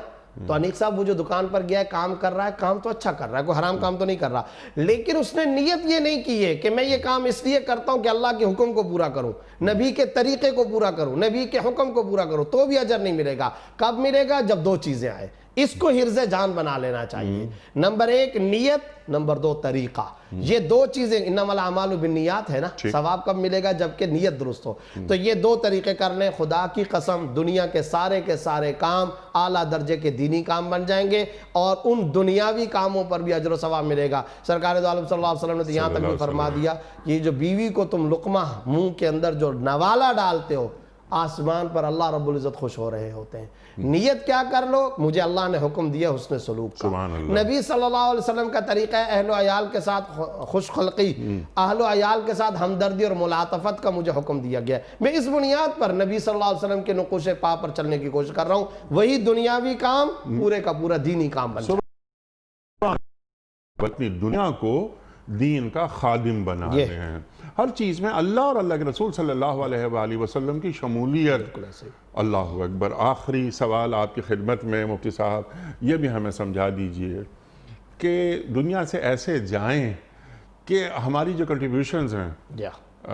تو انیق صاحب وہ جو دکان پر گیا ہے، کام کر رہا ہے، کام تو اچھا کر رہا ہے، کوئی حرام کام تو نہیں کر رہا، لیکن اس نے نیت یہ نہیں کی ہے کہ میں یہ کام اس لیے کرتا ہوں کہ اللہ کے حکم کو پورا کروں، نبی کے طریقے کو پورا کروں، نبی کے حکم کو پورا کروں، تو بھی اجر نہیں ملے گا۔ کب ملے گا؟ جب دو چیزیں آئے۔ اس کو حرز جان بنا لینا چاہیے۔ نمبر ایک نیت، نمبر دو طریقہ۔ یہ دو چیزیں، انما الاعمال بالنیات ہے نا، ثواب کب ملے گا؟ جبکہ نیت درست ہو۔ تو یہ دو طریقے کر لیں، خدا کی قسم دنیا کے سارے کام اعلیٰ درجے کے دینی کام بن جائیں گے، اور ان دنیاوی کاموں پر بھی اجر و ثواب ملے گا۔ سرکار دو عالم صلی اللہ علیہ وسلم نے تو یہاں تک بھی فرما دیا، یہ جو بیوی کو تم لقمہ منہ کے اندر جو نوالا ڈالتے ہو، آسمان پر اللہ رب العزت خوش ہو رہے ہوتے ہیں۔ نیت کیا کر لو؟ مجھے اللہ نے حکم دیا حسن سلوک کا۔ نبی صلی اللہ علیہ وسلم کا طریقہ ہے اہل و عیال کے ساتھ خوش خلقی، اہل و عیال کے ساتھ ہمدردی اور ملاطفت کا مجھے حکم دیا گیا ہے۔ میں اس بنیاد پر نبی صلی اللہ علیہ وسلم کے نقوش پا پر چلنے کی کوشش کر رہا ہوں، وہی دنیاوی کام پورے کا پورا دینی کام بن جائے۔ اپنی دنیا کو دین کا خادم بنا رہے ہیں، ہر چیز میں اللہ اور اللہ کے رسول صلی اللہ علیہ وآلہ وسلم کی شمولیت۔ اللہ اکبر۔ آخری سوال آپ کی خدمت میں مفتی صاحب، یہ بھی ہمیں سمجھا دیجئے کہ دنیا سے ایسے جائیں کہ ہماری جو کنٹریبیوشنز ہیں،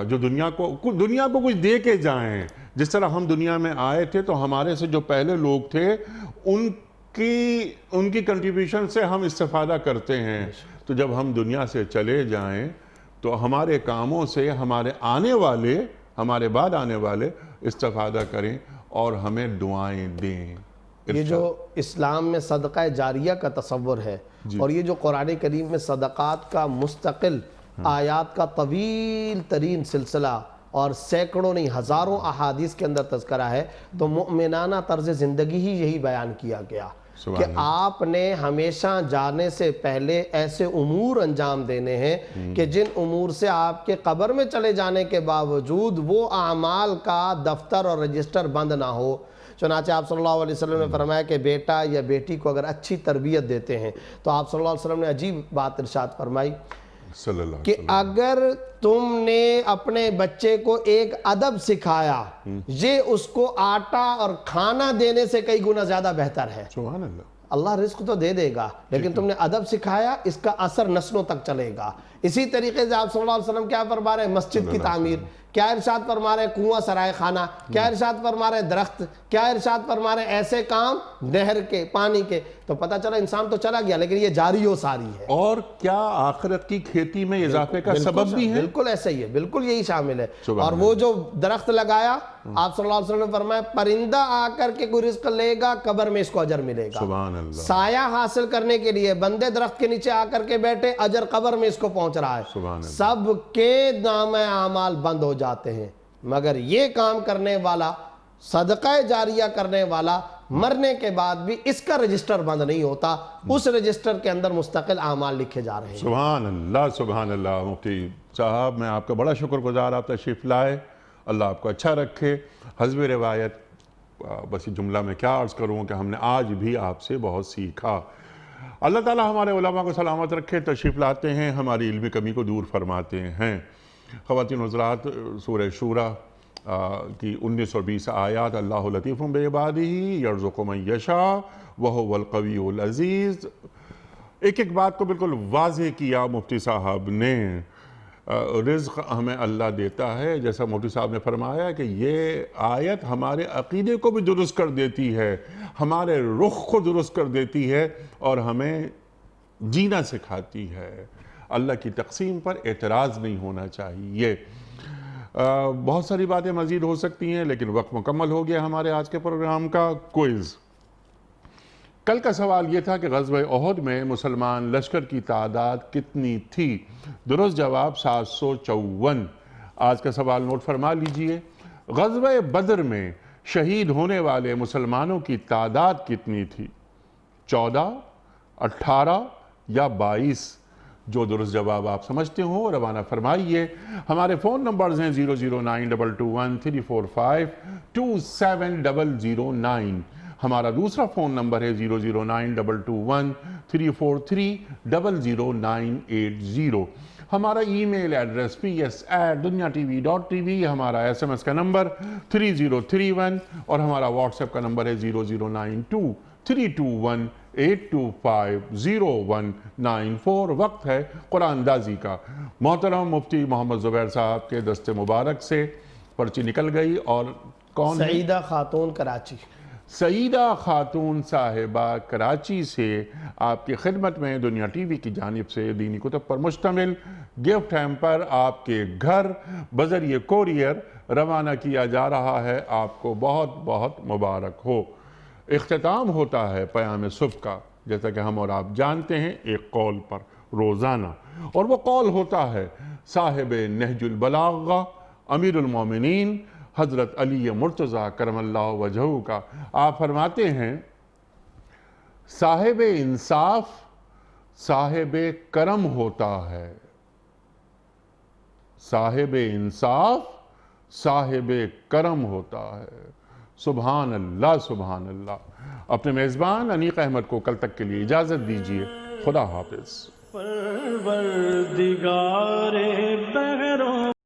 جو دنیا کو کچھ دے کے جائیں۔ جس طرح ہم دنیا میں آئے تھے تو ہمارے سے جو پہلے لوگ تھے، ان کی کنٹریبیوشن سے ہم استفادہ کرتے ہیں۔ تو جب ہم دنیا سے چلے جائیں تو ہمارے کاموں سے ہمارے بعد آنے والے استفادہ کریں اور ہمیں دعائیں دیں۔ یہ جو اسلام میں صدقہ جاریہ کا تصور ہے، اور یہ جو قرآن کریم میں صدقات کا مستقل آیات کا طویل ترین سلسلہ اور سینکڑوں نہیں ہزاروں احادیث کے اندر تذکرہ ہے، تو مؤمنانہ طرز زندگی ہی یہی بیان کیا گیا کہ آپ نے ہمیشہ جانے سے پہلے ایسے امور انجام دینے ہیں کہ جن امور سے آپ کے قبر میں چلے جانے کے باوجود وہ اعمال کا دفتر اور رجسٹر بند نہ ہو۔ چنانچہ آپ صلی اللہ علیہ وسلم نے فرمایا کہ بیٹا یا بیٹی کو اگر اچھی تربیت دیتے ہیں تو آپ صلی اللہ علیہ وسلم نے عجیب بات ارشاد فرمائی کہ اگر تم نے اپنے بچے کو ایک ادب سکھایا، یہ اس کو آٹا اور کھانا دینے سے کئی گنا زیادہ بہتر ہے۔ سبحان اللہ۔ اللہ رزق تو دے دے گا، لیکن تم نے ادب سکھایا، اس کا اثر نسلوں تک چلے گا۔ اسی طریقے سے آپ صلی اللہ علیہ وسلم کیا فرما رہے ہیں؟ مسجد کی تعمیر، کیا ارشاد فرما رہے ہیں؟ کنواں سرائے خانہ، کیا ارشاد فرما رہے ہیں؟ درخت، کیا ارشاد فرما رہے ہیں؟ ایسے کام نہر کے، پانی کے۔ تو پتہ چلا انسان تو چلا گیا لیکن یہ جاری و ساری ہے۔ اور کیا آخرت کی کھیتی میں اضافے کا سبب بھی ہے؟ بالکل ایسا ہی ہے، بالکل یہی شامل ہے۔ اور وہ جو درخت لگایا، آپ صلی اللہ علیہ وسلم نے فرمایا پرندہ آ کر کے کوئی رزق لے گا، قبر میں اس کو اجر ملے گا۔ سبحان اللہ۔ سایہ حاصل کرنے کے لیے بندے درخت کے نیچے آ کر کے بیٹھے، اجر قبر میں اس کو پہنچ رہا ہے۔ سبحان اللہ۔ سب کے نام اعمال بند ہو جاتے ہیں، مگر یہ کام کرنے والا، صدقہ جاریہ کرنے والا، مرنے کے بعد بھی اس کا رجسٹر بند نہیں ہوتا، اس رجسٹر کے اندر مستقل اعمال لکھے جا رہے ہیں۔ سبحان اللہ، سبحان اللہ۔ مفتی صاحب میں آپ کا بڑا شکر گزار، آپ تشریف لائے، اللہ آپ کو اچھا رکھے۔ حسب روایت بس یہ جملہ میں کیا عرض کروں کہ ہم نے آج بھی آپ سے بہت سیکھا۔ اللہ تعالی ہمارے علماء کو سلامت رکھے، تشریف لاتے ہیں، ہماری علمی کمی کو دور فرماتے ہیں۔ خواتین حضرات، سورہ شورى کی 19 اور 20 آیات، اللہ لطیف بعبادہ یرزق من یشاء وہو القوی العزیز۔ ایک ایک بات کو بالکل واضح کیا مفتی صاحب نے۔ رزق ہمیں اللہ دیتا ہے، جیسا مفتی صاحب نے فرمایا کہ یہ آیت ہمارے عقیدے کو بھی درست کر دیتی ہے، ہمارے رخ کو درست کر دیتی ہے اور ہمیں جینا سکھاتی ہے۔ اللہ کی تقسیم پر اعتراض نہیں ہونا چاہیے۔ بہت ساری باتیں مزید ہو سکتی ہیں لیکن وقت مکمل ہو گیا ہمارے آج کے پروگرام کا۔ کوئز کل کا سوال یہ تھا کہ غزوہ احد میں مسلمان لشکر کی تعداد کتنی تھی؟ درست جواب 754۔ آج کا سوال نوٹ فرما لیجئے، غزوہ بدر میں شہید ہونے والے مسلمانوں کی تعداد کتنی تھی؟ 14، 18 یا 22؟ جو درست جواب آپ سمجھتے ہوں روانہ فرمائیے۔ ہمارے فون نمبرز ہیں 0092213452709۔ ہمارا دوسرا فون نمبر ہے 0092213300980۔ ہمارا ای میل ایڈریس ps@dunyatv.tv، ہمارا SMS کا نمبر 3031 اور ہمارا واٹس ایپ کا نمبر ہے 00923218250194۔ وقت ہے قرآن اندازی کا۔ محترم مفتی محمد زبیر صاحب کے دست مبارک سے پرچی نکل گئی، اور کون؟ سعیدہ خاتون کراچی۔ سعیدہ خاتون صاحبہ کراچی سے آپ کی خدمت میں دنیا ٹی وی کی جانب سے دینی کتب پر مشتمل گفٹ ہیمپر آپ کے گھر بذریعہ کوریئر روانہ کیا جا رہا ہے۔ آپ کو بہت بہت مبارک ہو۔ اختتام ہوتا ہے پیام صبح کا، جیسا کہ ہم اور آپ جانتے ہیں، ایک قول پر روزانہ، اور وہ قول ہوتا ہے صاحب نہج البلاغہ امیر المومنین حضرت علی مرتضیٰ کرم اللہ وجہہ کا۔ آپ فرماتے ہیں، صاحب انصاف صاحب کرم ہوتا ہے، صاحب انصاف صاحب کرم ہوتا ہے۔ سبحان اللہ، سبحان اللہ۔ اپنے میزبان انیق احمد کو کل تک کے لیے اجازت دیجیے۔ خدا حافظ۔ پروردگار بہروں